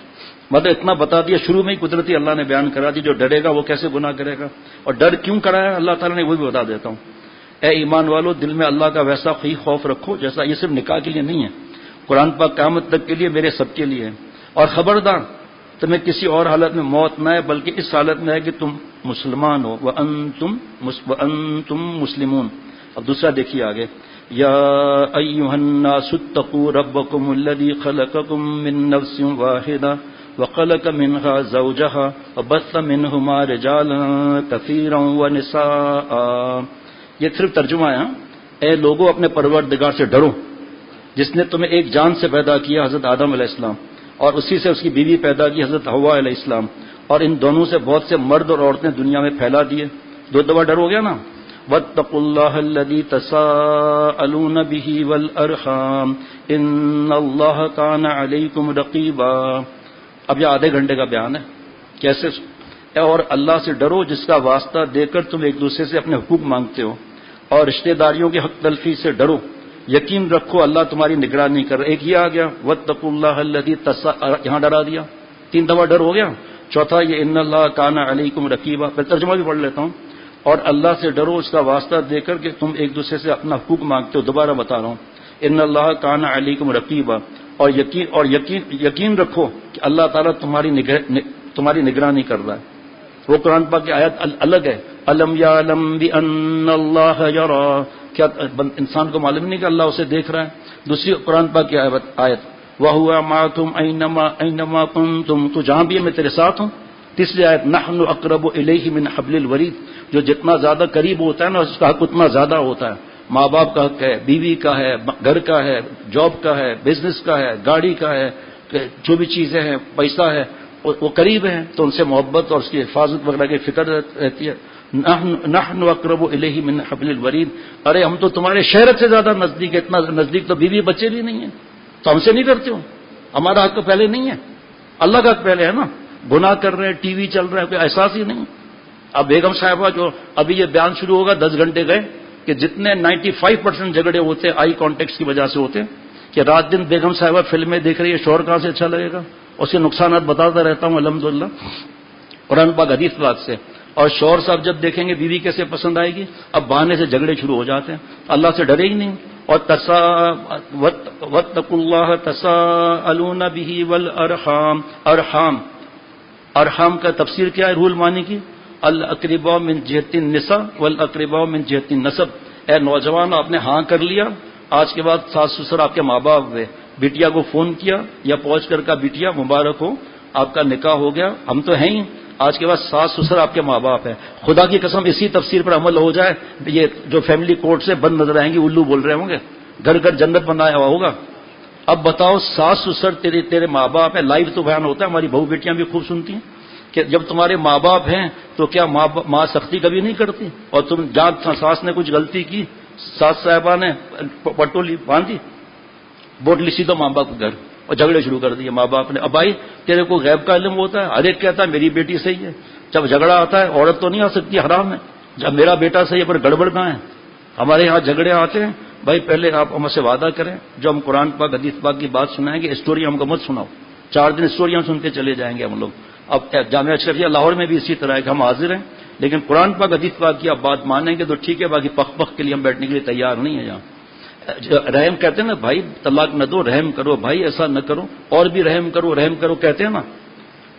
مطلب اتنا بتا دیا شروع میں ہی، قدرتی اللہ نے بیان کرا دی، جو ڈرے گا وہ کیسے گناہ کرے گا، اور ڈر کیوں کرایا اللہ تعالیٰ نے وہ بھی بتا دیتا ہوں۔ اے ایمان والو، دل میں اللہ کا ویسا ہی خوف رکھو جیسا، یہ صرف نکاح کے لیے نہیں ہے، قرآن پاک قیامت تک کے لیے میرے سب کے لیے ہے۔ اور خبردار تمہیں کسی اور حالت میں موت نہ ہے، بلکہ اس حالت میں ہے کہ تم مسلمان ہو، وَأَنْتُمْ مسلمون۔ اب دوسرا دیکھیے آگے، یا ایھا الناس اتقوا ربکم الذی خلقکم من نفس واحدہ وخلق منها زوجها وبث منهما رجالا كثيرا ونساء۔ یہ صرف ترجمہ ہے۔ اے لوگوں، اپنے پروردگار سے ڈرو جس نے تمہیں ایک جان سے پیدا کیا، حضرت آدم علیہ السلام، اور اسی سے اس کی بیوی پیدا کی، حضرت حوا علیہ السلام، اور ان دونوں سے بہت سے مرد اور عورتیں دنیا میں پھیلا دیے۔ 2 دفعہ ڈر ہو گیا نا۔ واتقوا اللہ الذی تساءلون به والارحام ان اللہ کان علیکم رقیبا۔ اب یہ آدھے گھنٹے کا بیان ہے کیسے، اور اللہ سے ڈرو جس کا واسطہ دے کر تم ایک دوسرے سے اپنے حقوق مانگتے ہو، اور رشتہ داریوں کی حق تلفی سے ڈرو، یقین رکھو اللہ تمہاری نگرانی کر رہا ہے۔ ایک یہ آ گیا واتقوا اللہ الذی یہاں ڈرا دیا، 3 دفعہ ڈر ہو گیا۔ چوتھا یہ ان اللہ کان علیکم رقیبا، پھر ترجمہ بھی پڑھ لیتا ہوں، اور اللہ سے ڈرو اس کا واسطہ دے کر کہ تم ایک دوسرے سے اپنا حقوق مانگتے ہو۔ دوبارہ بتا رہا ہوں، ان اللہ کان علیکم رقیبا، اور یقین رکھو کہ اللہ تعالیٰ تمہاری نگرانی کر رہا ہے۔ وہ قرآن پاک کی آیت الگ ہے، الم یعلم بان اللہ یری، کیا انسان کو معلوم نہیں کہ اللہ اسے دیکھ رہا ہے؟ دوسری قرآن پاک کی آیت وَهُوَ مَعَكُمْ أَيْنَمَا كُنْتُمْ، تو جہاں بھی ہے میں تیرے ساتھ ہوں۔ تیسری آیت نحن اقرب الیہ من حبل الورید، جو جتنا زیادہ قریب ہوتا ہے نا اس کا حق اتنا زیادہ ہوتا ہے۔ ماں باپ کا حق ہے، بیوی کا ہے، گھر کا ہے، جاب کا ہے، بزنس کا ہے، گاڑی کا ہے، جو بھی چیزیں ہیں، پیسہ ہے، وہ قریب ہیں تو ان سے محبت اور اس کی حفاظت وغیرہ کی فکر رہتی ہے۔ نحن اقرب الیہ من حبل الورید، ارے ہم تو تمہارے شہرت سے زیادہ نزدیک ہے، اتنا نزدیک تو بیوی بچے بھی نہیں ہیں، تو ہم سے نہیں ڈرتے ہو؟ ہمارا حق تو پہلے نہیں ہے، اللہ کا حق پہلے ہے نا۔ گناہ کر رہے ہیں، ٹی وی چل رہا ہے، کوئی احساس ہی نہیں۔ اب بیگم صاحبہ جو ابھی یہ بیان شروع ہوگا 10 گھنٹے گئے کہ جتنے 95% جھگڑے ہوتے ہیں آئی کانٹیکٹس کی وجہ سے ہوتے ہیں، کہ رات دن بیگم صاحبہ فلمیں دیکھ رہی ہے، شوہر کہاں سے اچھا لگے گا، اس کے نقصانات بتاتا رہتا ہوں الحمدللہ قرآن پاک حدیث پاک سے۔ اور شوہر صاحب جب دیکھیں گے بیوی کیسے پسند آئے گی، اب بہانے سے جھگڑے شروع ہو جاتے ہیں، اللہ سے ڈرے ہی نہیں۔ اور واتقوا اللہ تساءلون به والارحام، ارحام کا تفسیر کیا ہے روح المعانی کی؟ الاقرباء من جہت النساء والاقرباء من جہت النسب۔ اے نوجوان، آپ نے ہاں کر لیا، آج کے بعد ساس سسر آپ کے ماں باپ ہوئے، بیٹیا کو فون کیا یا پہنچ کر کا بیٹیا مبارک ہو، آپ کا نکاح ہو گیا، ہم تو ہیں ہی، آج کے بعد ساس سسر آپ کے ماں باپ ہیں۔ خدا کی قسم اسی تفسیر پر عمل ہو جائے، یہ جو فیملی کورٹ سے بند نظر آئیں گی الو بول رہے ہوں گے، گھر گھر جنت بنایا ہوا ہوگا۔ اب بتاؤ، ساس سسر تیرے ماں باپ ہیں، لائیو تو بیان ہوتا ہے، ہماری بہو بیٹیاں بھی خوب سنتی ہیں کہ جب تمہارے ماں باپ ہیں تو کیا ماں سختی کبھی نہیں کرتی؟ اور تم جہاں ساس نے کچھ غلطی کی، ساس صاحبہ نے پٹولی باندھی، بوٹلی سی تو ماں باپ کو گھر، اور جھگڑے شروع کر دیے ماں باپ نے۔ اب بھائی تیرے کو غیب کا علم ہوتا ہے، ہر ایک کہتا ہے میری بیٹی صحیح ہے، جب جھگڑا آتا ہے عورت تو نہیں آ سکتی، حرام ہے، جب میرا بیٹا صحیح ہے پر گڑبڑ کہاں ہے؟ ہمارے یہاں جھگڑے آتے ہیں، بھائی پہلے آپ ہم سے وعدہ کریں، جو ہم قرآن پاک حدیث پاک کی بات سنائیں گے اسٹوری ہم کو مت سناؤ، 4 دن اسٹوریاں سنتے چلے جائیں گے ہم لوگ۔ اب جامعہ اشرفیہ لاہور میں بھی اسی طرح ہے کہ ہم حاضر ہیں، لیکن قرآن پاک حدیث پاک کی آپ بات مانیں گے تو ٹھیک ہے، باقی پخ پخ کے لیے ہم بیٹھنے کے لیے تیار نہیں ہیں یہاں۔ رحم کہتے ہیں نا بھائی، طلاق نہ دو، رحم کرو بھائی، ایسا نہ کرو، اور بھی رحم کرو کہتے ہیں نا۔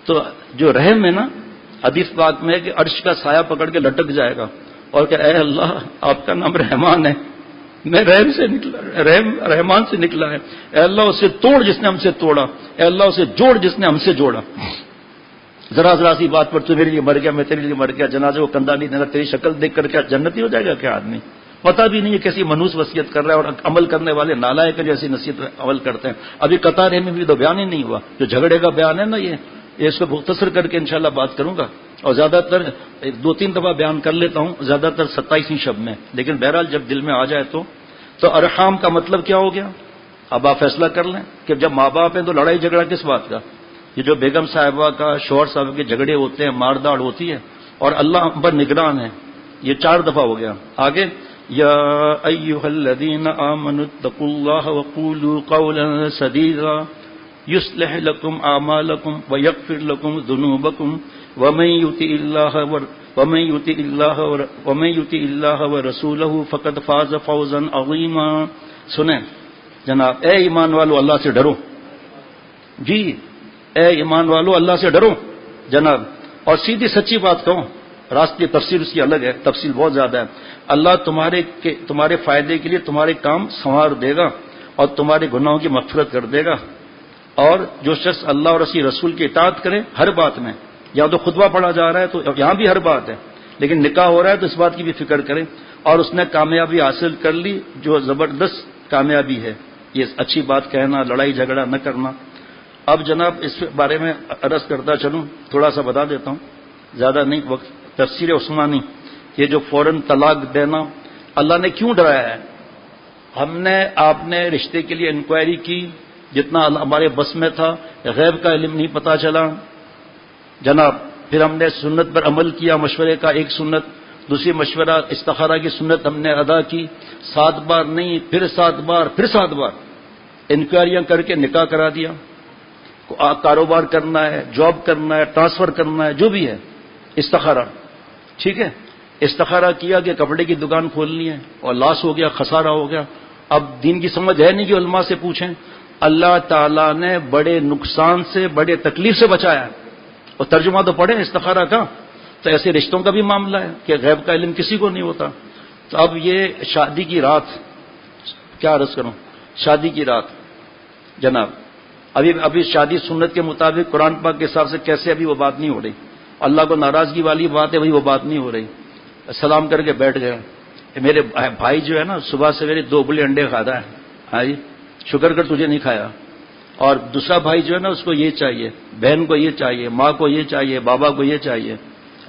تو جو رحم ہے نا حدیث پاک میں ہے کہ عرش کا سایہ پکڑ کے لٹک جائے گا اور کہ اے اللہ آپ کا نام رحمان ہے، میں رحم سے نکلا، رحمان سے نکلا ہے، اے اللہ اسے توڑ جس نے ہم سے توڑا، اے اللہ اسے جوڑ جس نے ہم سے جوڑا۔ ذرا سی بات پر تو میرے لیے مر گیا، میں تیرے لیے مر گیا، جنازے کو کندھا نہیں دینا، تیری شکل دیکھ کر کیا جنتی ہو جائے گا کیا آدمی؟ پتہ بھی نہیں ہے کیسی منحوس وصیت کر رہا ہے، اور عمل کرنے والے نالائق جیسی نصیحت عمل کرتے ہیں۔ ابھی قطار میں بھی تو بیان ہی نہیں ہوا، جو جھگڑے کا بیان ہے نا یہ اس کو مختصر کر کے انشاءاللہ بات کروں گا، اور زیادہ تر 2-3 دفعہ بیان کر لیتا ہوں، زیادہ تر 27ویں شب میں، لیکن بہرحال جب دل میں آ جائے تو ارحام کا مطلب کیا ہو گیا؟ اب آپ فیصلہ کر لیں کہ جب ماں باپ ہیں تو لڑائی جھگڑا کس بات کا؟ یہ جو بیگم صاحبہ کا شوہر صاحب کے جھگڑے ہوتے ہیں، مار داڑ ہوتی ہے، اور اللہ ہم پر نگران ہے، یہ 4 دفعہ ہو گیا۔ آگے یا ایھا الذین آمنوا اتقوا اللہ وقولوا قولا سدیدا یصلح لکم اعمالکم ویغفر لکم ذنوبکم ومن یطع اللہ ورسولہ فقد فاز فوزا عظیما۔ سنیں جناب، اے ایمان والو اللہ سے ڈرو، جی اے ایمان والو اللہ سے ڈرو جناب، اور سیدھی سچی بات کہو، راستے تفسیر اس کی الگ ہے، تفصیل بہت زیادہ ہے۔ اللہ تمہارے فائدے کے لیے تمہارے کام سنوار دے گا اور تمہارے گناہوں کی مغفرت کر دے گا۔ اور جو شخص اللہ اور اسی رسول کی اطاعت کرے ہر بات میں، یا تو خطبہ پڑھا جا رہا ہے تو یہاں بھی ہر بات ہے، لیکن نکاح ہو رہا ہے تو اس بات کی بھی فکر کرے، اور اس نے کامیابی حاصل کر لی جو زبردست کامیابی ہے، یہ اچھی بات کہنا، لڑائی جھگڑا نہ کرنا۔ اب جناب اس بارے میں عرض کرتا چلوں، تھوڑا سا بتا دیتا ہوں، زیادہ نہیں وقت۔ تفسیر عثمانی، یہ جو فوراً طلاق دینا اللہ نے کیوں ڈرایا ہے؟ ہم نے آپ نے رشتے کے لیے انکوائری کی، جتنا ہمارے بس میں تھا، غیب کا علم نہیں پتا چلا جناب، پھر ہم نے سنت پر عمل کیا، مشورے کا ایک سنت، دوسری مشورہ استخارہ کی سنت ہم نے ادا کی، 7 بار نہیں پھر 7 بار پھر 7 بار انکوائریاں کر کے نکاح کرا دیا۔ کاروبار کرنا ہے، جاب کرنا ہے، ٹرانسفر کرنا ہے، جو بھی ہے استخارہ، ٹھیک ہے، استخارہ کیا کہ کپڑے کی دکان کھولنی ہے اور لاس ہو گیا، خسارہ ہو گیا۔ اب دین کی سمجھ ہے نہیں کہ علماء سے پوچھیں، اللہ تعالیٰ نے بڑے نقصان سے، بڑے تکلیف سے بچایا ہے، اور ترجمہ تو پڑھیں استخارہ کا۔ تو ایسے رشتوں کا بھی معاملہ ہے کہ غیب کا علم کسی کو نہیں ہوتا۔ تو اب یہ شادی کی رات، کیا عرض کروں، شادی کی رات جناب، ابھی شادی سنت کے مطابق قرآن پاک کے حساب سے کیسے ابھی وہ بات نہیں ہو رہی، اللہ کو ناراضگی والی بات ہے، وہی وہ بات نہیں ہو رہی۔ سلام کر کے بیٹھ گئے، میرے بھائی جو ہے نا صبح سویرے 2 ابلے انڈے کھاتا ہے، ہاں جی شکر کر تجھے نہیں کھایا، اور دوسرا بھائی جو ہے نا اس کو یہ چاہیے، بہن کو یہ چاہیے، ماں کو یہ چاہیے، بابا کو یہ چاہیے،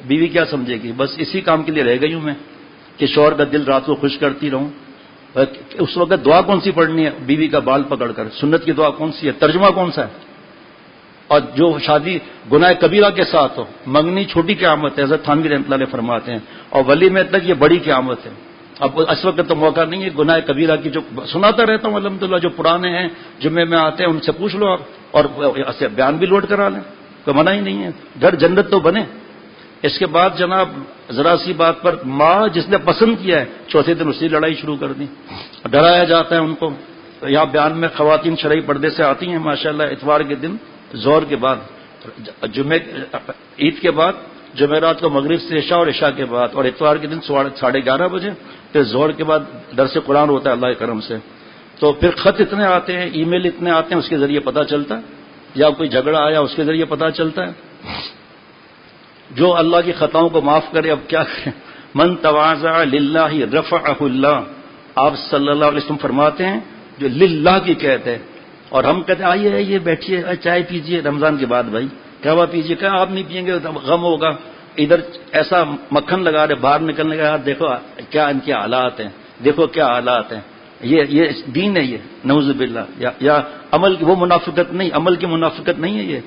بیوی کیا سمجھے گی؟ بس اسی کام کے لیے رہ گئی ہوں میں کہ شوہر کا دل رات کو خوش کرتی رہوں۔ اس وقت دعا کون سی پڑھنی ہے؟ بیوی کا بال پکڑ کر، سنت کی دعا کون سی ہے؟ ترجمہ کون سا ہے؟ اور جو شادی گناہ کبیرہ کے ساتھ ہو، منگنی چھوٹی قیامت ہے، حضرت تھانوی رحمۃ اللہ علیہ فرماتے ہیں، اور ولی میں تک یہ بڑی قیامت ہے۔ اب اس وقت تو موقع نہیں ہے، گناہ کبیرہ کی جو سناتا رہتا ہوں الحمدللہ، جو پرانے ہیں جمعے میں آتے ہیں ان سے پوچھ لو آپ، اور بیان بھی لوٹ کرا لیں، کوئی منع ہی نہیں ہے، گھر جنت تو بنے۔ اس کے بعد جناب ذرا سی بات پر ماں جس نے پسند کیا ہے چوتھے دن اسی لڑائی شروع کر دی، ڈرایا جاتا ہے ان کو. یہاں بیان میں خواتین شرعی پردے سے آتی ہیں ماشاءاللہ اتوار کے دن ظہر کے بعد، عید کے بعد، جمعرات کو مغرب سے عشاء اور عشاء کے بعد، اور اتوار کے دن 11:30 بجے پھر ظہر کے بعد درس قرآن ہوتا ہے اللہ کے کرم سے. تو پھر خط اتنے آتے ہیں، ای میل اتنے آتے ہیں، اس کے ذریعے پتہ چلتا ہے، یا کوئی جھگڑا آیا اس کے ذریعے پتہ چلتا ہے. جو اللہ کی خطاؤں کو معاف کرے اب کیا کریں. من تواضع للہ رفعہ اللہ، آپ صلی اللہ علیہ وسلم فرماتے ہیں جو للہ کی کہتے ہیں، اور ہم کہتے ہیں آئیے آئیے بیٹھیے چائے پیجیے رمضان کے بعد، بھائی قہوہ پیجیے، کہا آپ نہیں پئیں گے غم ہوگا. ادھر ایسا مکھن لگا رہے باہر نکلنے کا، دیکھو کیا ان کے حالات ہیں، دیکھو کیا حالات ہیں. یہ دین ہے، یہ نعوذ باللہ. یا عمل کی وہ منافقت نہیں، عمل کی منافقت نہیں ہے یہ.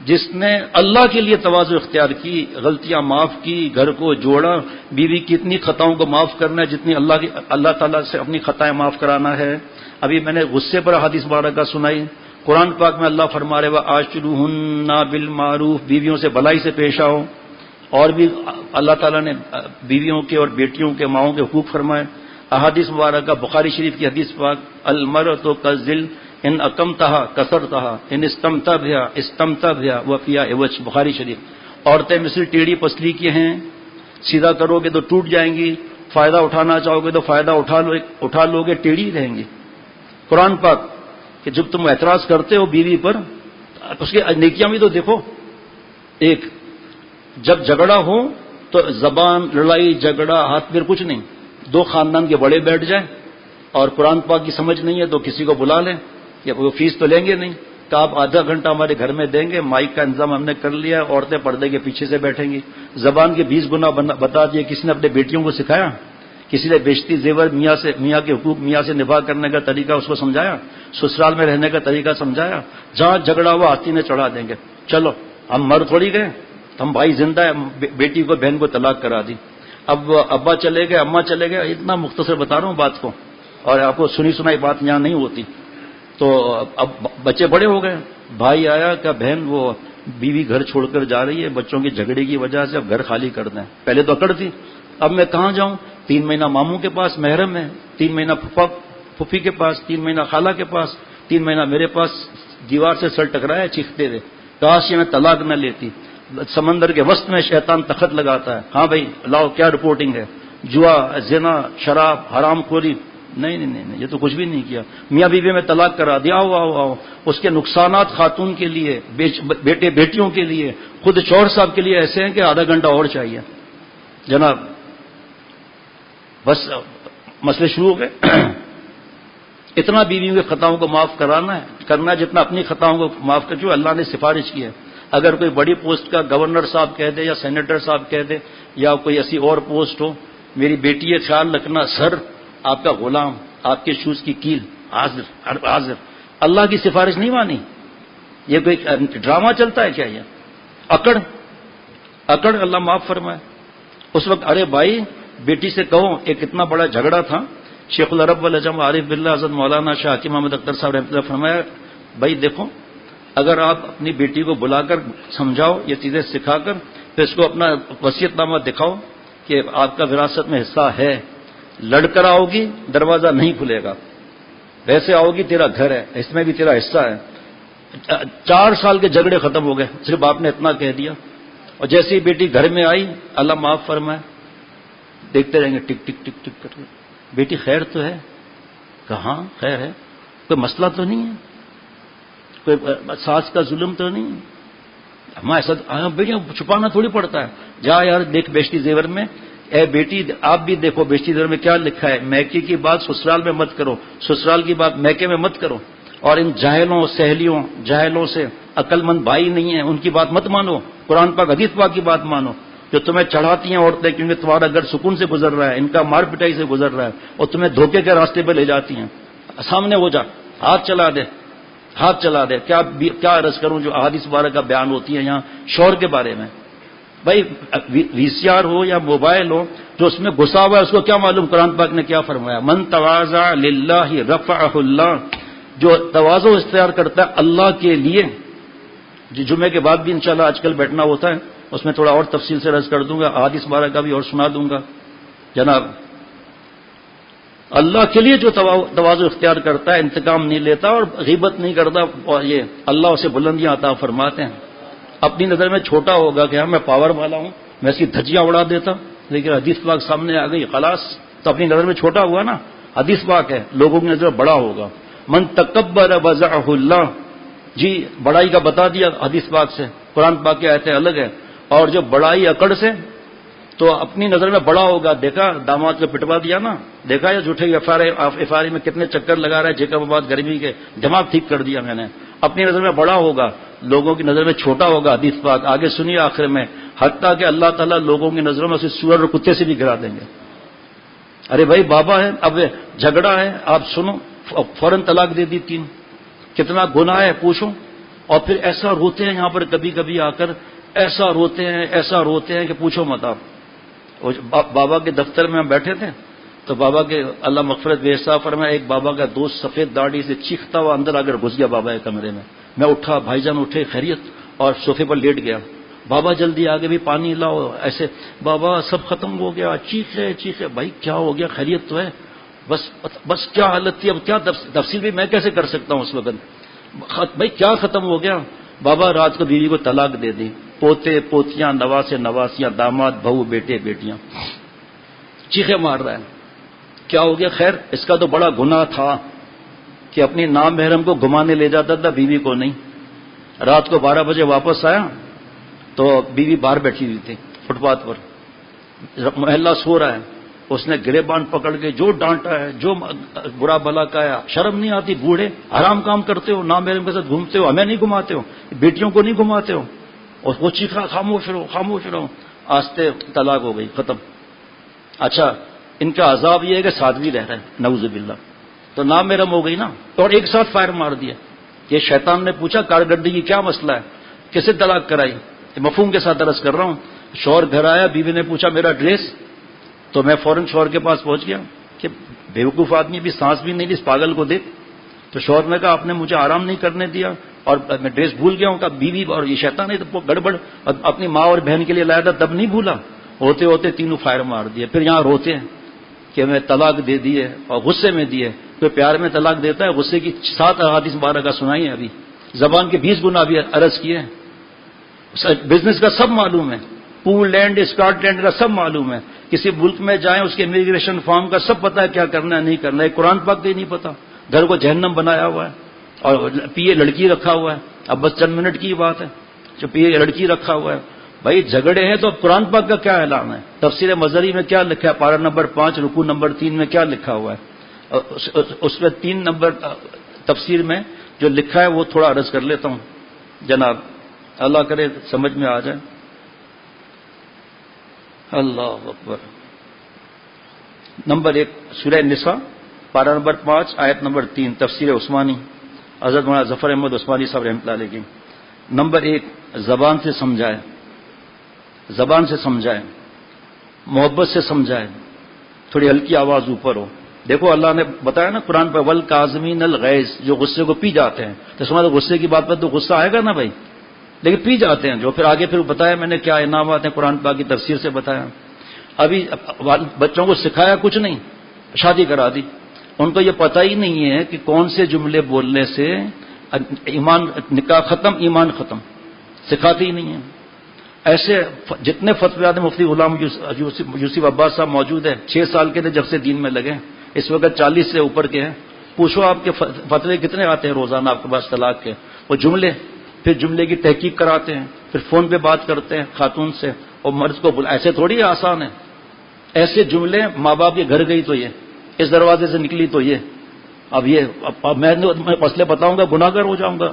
جس نے اللہ کے لیے تواضع اختیار کی، غلطیاں معاف کی، گھر کو جوڑا، بیوی کی اتنی خطاؤں کو معاف کرنا ہے جتنی اللہ تعالیٰ سے اپنی خطائیں معاف کرانا ہے. ابھی میں نے غصے پر حدیث مبارکہ سنائی. قرآن پاک میں اللہ فرما رہے وَعَاشِرُوهُنَّ بِالْمَعْرُوفِ، بیویوں سے بھلائی سے پیش آؤ. اور بھی اللہ تعالیٰ نے بیویوں کے اور بیٹیوں کے ماؤں کے حقوق فرمائے. احادیث مبارکہ بخاری شریف کی حدیث پاک المرأۃ کالظل ان اقمتها کسرتها ان استمتع بها وفیها عوج، بخاری شریف. عورتیں مثل ٹیڑھی پسلی کی ہیں، سیدھا کرو گے تو ٹوٹ جائیں گی، فائدہ اٹھانا چاہو گے تو فائدہ اٹھا لو گے، ٹیڑھی رہیں گی. قرآن پاک کہ جب تم اعتراض کرتے ہو بیوی پر اس کی نیکیاں بھی تو دیکھو. ایک جب جھگڑا ہو تو زبان، لڑائی جھگڑا، ہاتھ پیر کچھ نہیں، دو خاندان کے بڑے بیٹھ جائیں اور قرآن پاک کی سمجھ نہیں ہے تو کسی کو بلا لیں، یا وہ فیس تو لیں گے نہیں، کہ آپ آدھا گھنٹہ ہمارے گھر میں دیں گے، مائک کا انتظام ہم نے کر لیا، عورتیں پردے کے پیچھے سے بیٹھیں گی. زبان کے 20 گنا بتا دیے. کسی نے اپنے بیٹیوں کو سکھایا؟ کسی نے بیشتی زیور میاں کے حقوق میاں سے نبھا کرنے کا طریقہ اس کو سمجھایا؟ سسرال میں رہنے کا طریقہ سمجھایا؟ جہاں جھگڑا ہوا آتی نے چڑھا دیں گے. چلو ہم مر تھوڑی گئے، ہم بھائی زندہ ہے، بیٹی کو بہن کو طلاق کرا دی. اب ابا چلے گئے، اماں چلے گئے. اتنا مختصر بتا رہا ہوں بات کو، اور آپ کو سنی سنائی بات یہاں نہیں ہوتی. تو اب بچے بڑے ہو گئے، بھائی آیا کہ بہن وہ بیوی گھر چھوڑ کر جا رہی ہے بچوں کی جھگڑے کی وجہ سے، اب گھر خالی کر دیں. پہلے تو اکڑ تھی، اب میں کہاں جاؤں؟ 3 مہینہ ماموں کے پاس محرم ہے، 3 مہینہ پھوپھی کے پاس، 3 مہینہ خالہ کے پاس، 3 مہینہ میرے پاس. دیوار سے سر ٹکرایا چیختے ہوئے، کاش یہ میں طلاق نہ لیتی. سمندر کے وسط میں شیطان تخت لگاتا ہے، ہاں بھائی لاؤ کیا رپورٹنگ ہے، جوا، زنا، شراب، حرام خوری. نہیں نہیں نہیں، یہ تو کچھ بھی نہیں کیا. میاں بیوی میں طلاق کرا دیا، آؤ آؤ آؤ. اس کے نقصانات خاتون کے لیے، بیٹے بیٹیوں کے لیے، خود شوہر صاحب کے لیے ایسے ہیں کہ آدھا گھنٹہ اور چاہیے جناب. بس مسئلے شروع ہو گئے. اتنا بیویوں کی خطاؤں کو معاف کرنا جتنا اپنی خطاؤں کو معاف کر. جو اللہ نے سفارش کی ہے، اگر کوئی بڑی پوسٹ کا گورنر صاحب کہہ دے یا سینیٹر صاحب کہہ دے یا کوئی ایسی اور پوسٹ ہو، میری بیٹی یہ خیال رکھنا سر آپ کا غلام، آپ کے شوز کی کیل حاضر. اللہ کی سفارش نہیں مانی. یہ کوئی ڈرامہ چلتا ہے کیا؟ یہ اکڑ اللہ معاف فرمائے. اس وقت ارے بھائی بیٹی سے کہو، ایک اتنا بڑا جھگڑا تھا، شیخ العرب والعجم عارف باللہ حضرت مولانا شاہ حکیم محمد اختر صاحب رحمۃ اللہ فرمایا، بھائی دیکھو اگر آپ اپنی بیٹی کو بلا کر سمجھاؤ، یہ چیزیں سکھا کر، پھر اس کو اپنا وصیت نامہ دکھاؤ کہ آپ کا وراثت میں حصہ ہے، لڑ کر آؤ گی دروازہ نہیں کھلے گا، ویسے آؤ گی تیرا گھر ہے، اس میں بھی تیرا حصہ ہے. 4 سال کے جھگڑے ختم ہو گئے، صرف آپ نے اتنا کہہ دیا. اور جیسے ہی بیٹی گھر میں آئی، اللہ معاف فرمائے، دیکھتے رہیں گے ٹک ٹک ٹک ٹک کر کے، بیٹی خیر تو ہے؟ کہاں خیر ہے؟ کوئی مسئلہ تو نہیں ہے؟ کوئی ساس کا ظلم تو نہیں ہے؟ ہمارا ایسا بیٹیاں چھپانا تھوڑی پڑتا ہے. جا یار دیکھ بیشتی زیور میں، اے بیٹی آپ بھی دیکھو بیشتی زیور میں کیا لکھا ہے، میکے کی بات سسرال میں مت کرو، سسرال کی بات میکے میں مت کرو. اور ان جاہلوں سہیلیوں جاہلوں سے، عقل مند بھائی نہیں ہیں ان کی بات مت مانو، قرآن پاک حدیث پاک کی بات مانو. جو تمہیں چڑھاتی ہیں عورتیں کیونکہ تمہارا گھر سکون سے گزر رہا ہے، ان کا مار پٹائی سے گزر رہا ہے، اور تمہیں دھوکے کے راستے پہ لے جاتی ہیں. سامنے ہو جا، ہاتھ چلا دے. کیا عرض کروں جو احادیث مبارکہ کا بیان ہوتی ہے یہاں شوہر کے بارے میں. بھائی وی سی آر ہو یا موبائل ہو، جو اس میں گھسا ہوا ہے اس کو کیا معلوم قرآن پاک نے کیا فرمایا. من تواضع للہ رفعہ اللہ، جو تواضع اختیار کرتا ہے اللہ کے لیے. جمعے کے بعد بھی انشاءاللہ آج کل بیٹھنا ہوتا ہے اس میں تھوڑا اور تفصیل سے عرض کر دوں گا، حدیث بارہ کا بھی اور سنا دوں گا جناب۔ اللہ کے لیے جو تواضع اختیار کرتا ہے، انتقام نہیں لیتا اور غیبت نہیں کرتا، اور یہ اللہ اسے بلندیاں عطا فرماتے ہیں۔ اپنی نظر میں چھوٹا ہوگا کہ ہاں میں پاور والا ہوں، میں اس کی دھجیاں اڑا دیتا، لیکن حدیث پاک سامنے آ گئی، خلاص تو اپنی نظر میں چھوٹا ہوا نا، حدیث پاک ہے، لوگوں کی نظر بڑا ہوگا۔ من تکبر وضعہ اللہ، جی بڑائی کا بتا دیا حدیث پاک سے، قرآن پاک کی آیتیں الگ ہے، اور جو بڑائی اکڑ سے تو اپنی نظر میں بڑا ہوگا۔ دیکھا داماد کو پٹوا دیا نا، دیکھا یا جھوٹے ایف آر میں کتنے چکر لگا رہا ہے، جیکبآباد گرمی کے، دماغ ٹھیک کر دیا میں نے۔ اپنی نظر میں بڑا ہوگا، لوگوں کی نظر میں چھوٹا ہوگا، حدیث پاک آگے سنیے آخر میں، حتیٰ کہ اللہ تعالیٰ لوگوں کی نظروں میں اسے سور اور کتے سے بھی گرا دیں گے۔ ارے بھائی بابا ہے، اب جھگڑا ہے، آپ سنو، فوراً طلاق دے دی 3، کتنا گناہ ہے پوچھو، اور پھر ایسا روتے ہیں یہاں پر کبھی کبھی آ کر، ایسا روتے ہیں کہ پوچھو مت آپ۔ بابا کے دفتر میں ہم بیٹھے تھے تو بابا کے اللہ مغفرت بے فرمائے، ایک بابا کا دوست سفید داڑھی سے چیختا ہوا اندر آ کر گھس گیا بابا کے کمرے میں۔ میں اٹھا، بھائی جان اٹھے، خیریت، اور صوفے پر لیٹ گیا۔ بابا جلدی آگے بھی پانی لاؤ، ایسے بابا سب ختم ہو گیا، چیخے بھائی کیا ہو گیا، خیریت تو ہے؟ بس کیا حالت تھی، اب کیا تفصیل بھی میں کیسے کر سکتا ہوں اس وقت، بھائی کیا ختم ہو گیا؟ بابا رات کو بیوی کو طلاق دے دی، پوتے پوتیاں، نواسے نواسیاں، داماد بہو بیٹے بیٹیاں، چیخے مار رہا ہے۔ کیا ہو گیا؟ خیر اس کا تو بڑا گناہ تھا کہ اپنی نام محرم کو گھمانے لے جاتا تھا، بیوی کو نہیں۔ رات کو 12 بجے واپس آیا تو بیوی باہر بیٹھی ہوئی تھی فٹ پاتھ پر، محلہ سو رہا ہے، اس نے گریبان پکڑ کے جو ڈانٹا ہے، جو برا بلا کہا، شرم نہیں آتی؟ بوڑھے حرام کام کرتے ہو، نام محرم کے ساتھ گھومتے ہو، ہمیں نہیں گھماتے ہو، بیٹیوں کو نہیں گھماتے ہو۔ اور وہ چیخا، خاموش رہو۔ آستے طلاق ہو گئی، ختم۔ اچھا ان کا عذاب یہ ہے کہ سادگی رہ رہا ہے، نعوذ باللہ، تو نام محرم ہو گئی نا، اور ایک ساتھ فائر مار دیا۔ یہ شیطان نے پوچھا کارگردی کی کیا مسئلہ ہے، کسے طلاق کرائی؟ مفہوم کے ساتھ عرض کر رہا ہوں۔ شوہر گھر آیا، بیوی نے پوچھا میرا ڈریس، تو میں فوراً شوہر کے پاس پہنچ گیا کہ بیوقوف آدمی بھی سانس بھی نہیں لی، اس پاگل کو دیکھ۔ تو شوہر نے کہا آپ نے مجھے آرام نہیں کرنے دیا اور میں ڈریس بھول گیا ہوں۔ کہا بیوی اور یہ شیطان ہے تو گڑبڑ، اپنی ماں اور بہن کے لیے لایا تھا تب نہیں بھولا؟ ہوتے ہوتے تینوں فائر مار دیے۔ پھر یہاں روتے ہیں کہ میں طلاق دے دی ہے، اور غصے میں دی ہے۔ کوئی پیار میں طلاق دیتا ہے؟ غصے کی 7 احادیث مبارکہ سنائی ہیں ابھی، زبان کے 20 گنا بھی عرض کیے ہیں۔ بزنس کا سب معلوم ہے، پول لینڈ اسکاٹ لینڈ کا سب معلوم ہے، کسی ملک میں جائیں اس کے امیگریشن فارم کا سب پتا ہے کیا کرنا ہے نہیں کرنا ہے، قرآن پاک کا ہی نہیں پتا، گھر کو جہنم بنایا ہوا ہے، اور پیے لڑکی رکھا ہوا ہے۔ اب بس چند منٹ کی بات ہے، جو پیے لڑکی رکھا ہوا ہے، بھائی جھگڑے ہیں تو اب قرآن پاک کا کیا اعلان ہے؟ تفسیر مظہری میں کیا لکھا ہے؟ پارہ نمبر 5 رکوع نمبر 3 میں کیا لکھا ہوا ہے؟ اس میں 3 نمبر تفسیر میں جو لکھا ہے وہ تھوڑا عرض کر لیتا ہوں جناب، اللہ کرے سمجھ میں آ جائے۔ اللہ اکبر۔ نمبر 1 سورہ نساء، پارہ نمبر 5 آیت نمبر 3، تفسیر عثمانی، حضرت مولانا ظفر احمد عثمانی صاحب رحمۃ اللہ علیہ کی۔ نمبر 1 زبان سے سمجھائے، زبان سے سمجھائے، محبت سے سمجھائے، تھوڑی ہلکی آواز اوپر ہو۔ دیکھو اللہ نے بتایا نا قرآن پر والکاظمین الغیظ، جو غصے کو پی جاتے ہیں، تو سمجھو غصے کی بات پر تو غصہ آئے گا نا بھائی، لیکن پی جاتے ہیں جو پھر آگے پھر بتایا میں نے کیا انعامات ہیں، قرآن پاک کی تفسیر سے بتایا۔ ابھی بچوں کو سکھایا کچھ نہیں، شادی کرا دی، ان کو یہ پتہ ہی نہیں ہے کہ کون سے جملے بولنے سے ایمان، نکاح ختم ایمان ختم، سکھاتے ہی نہیں ہیں۔ ایسے جتنے فتویات مفتی غلام یوسف عباس صاحب موجود ہیں، 6 سال کے تھے جب سے دین میں لگے، اس وقت 40 سے اوپر کے ہیں، پوچھو آپ کے فتوے کتنے آتے ہیں روزانہ آپ کے پاس طلاق کے؟ وہ جملے، پھر جملے کی تحقیق کراتے ہیں، پھر فون پہ بات کرتے ہیں خاتون سے، اور مرد کو ایسے تھوڑی آسان ہے، ایسے جملے ماں باپ کے گھر گئی تو یہ، اس دروازے سے نکلی تو یہ، اب یہ میں مسئلے بتاؤں گا گناہ گار ہو جاؤں گا۔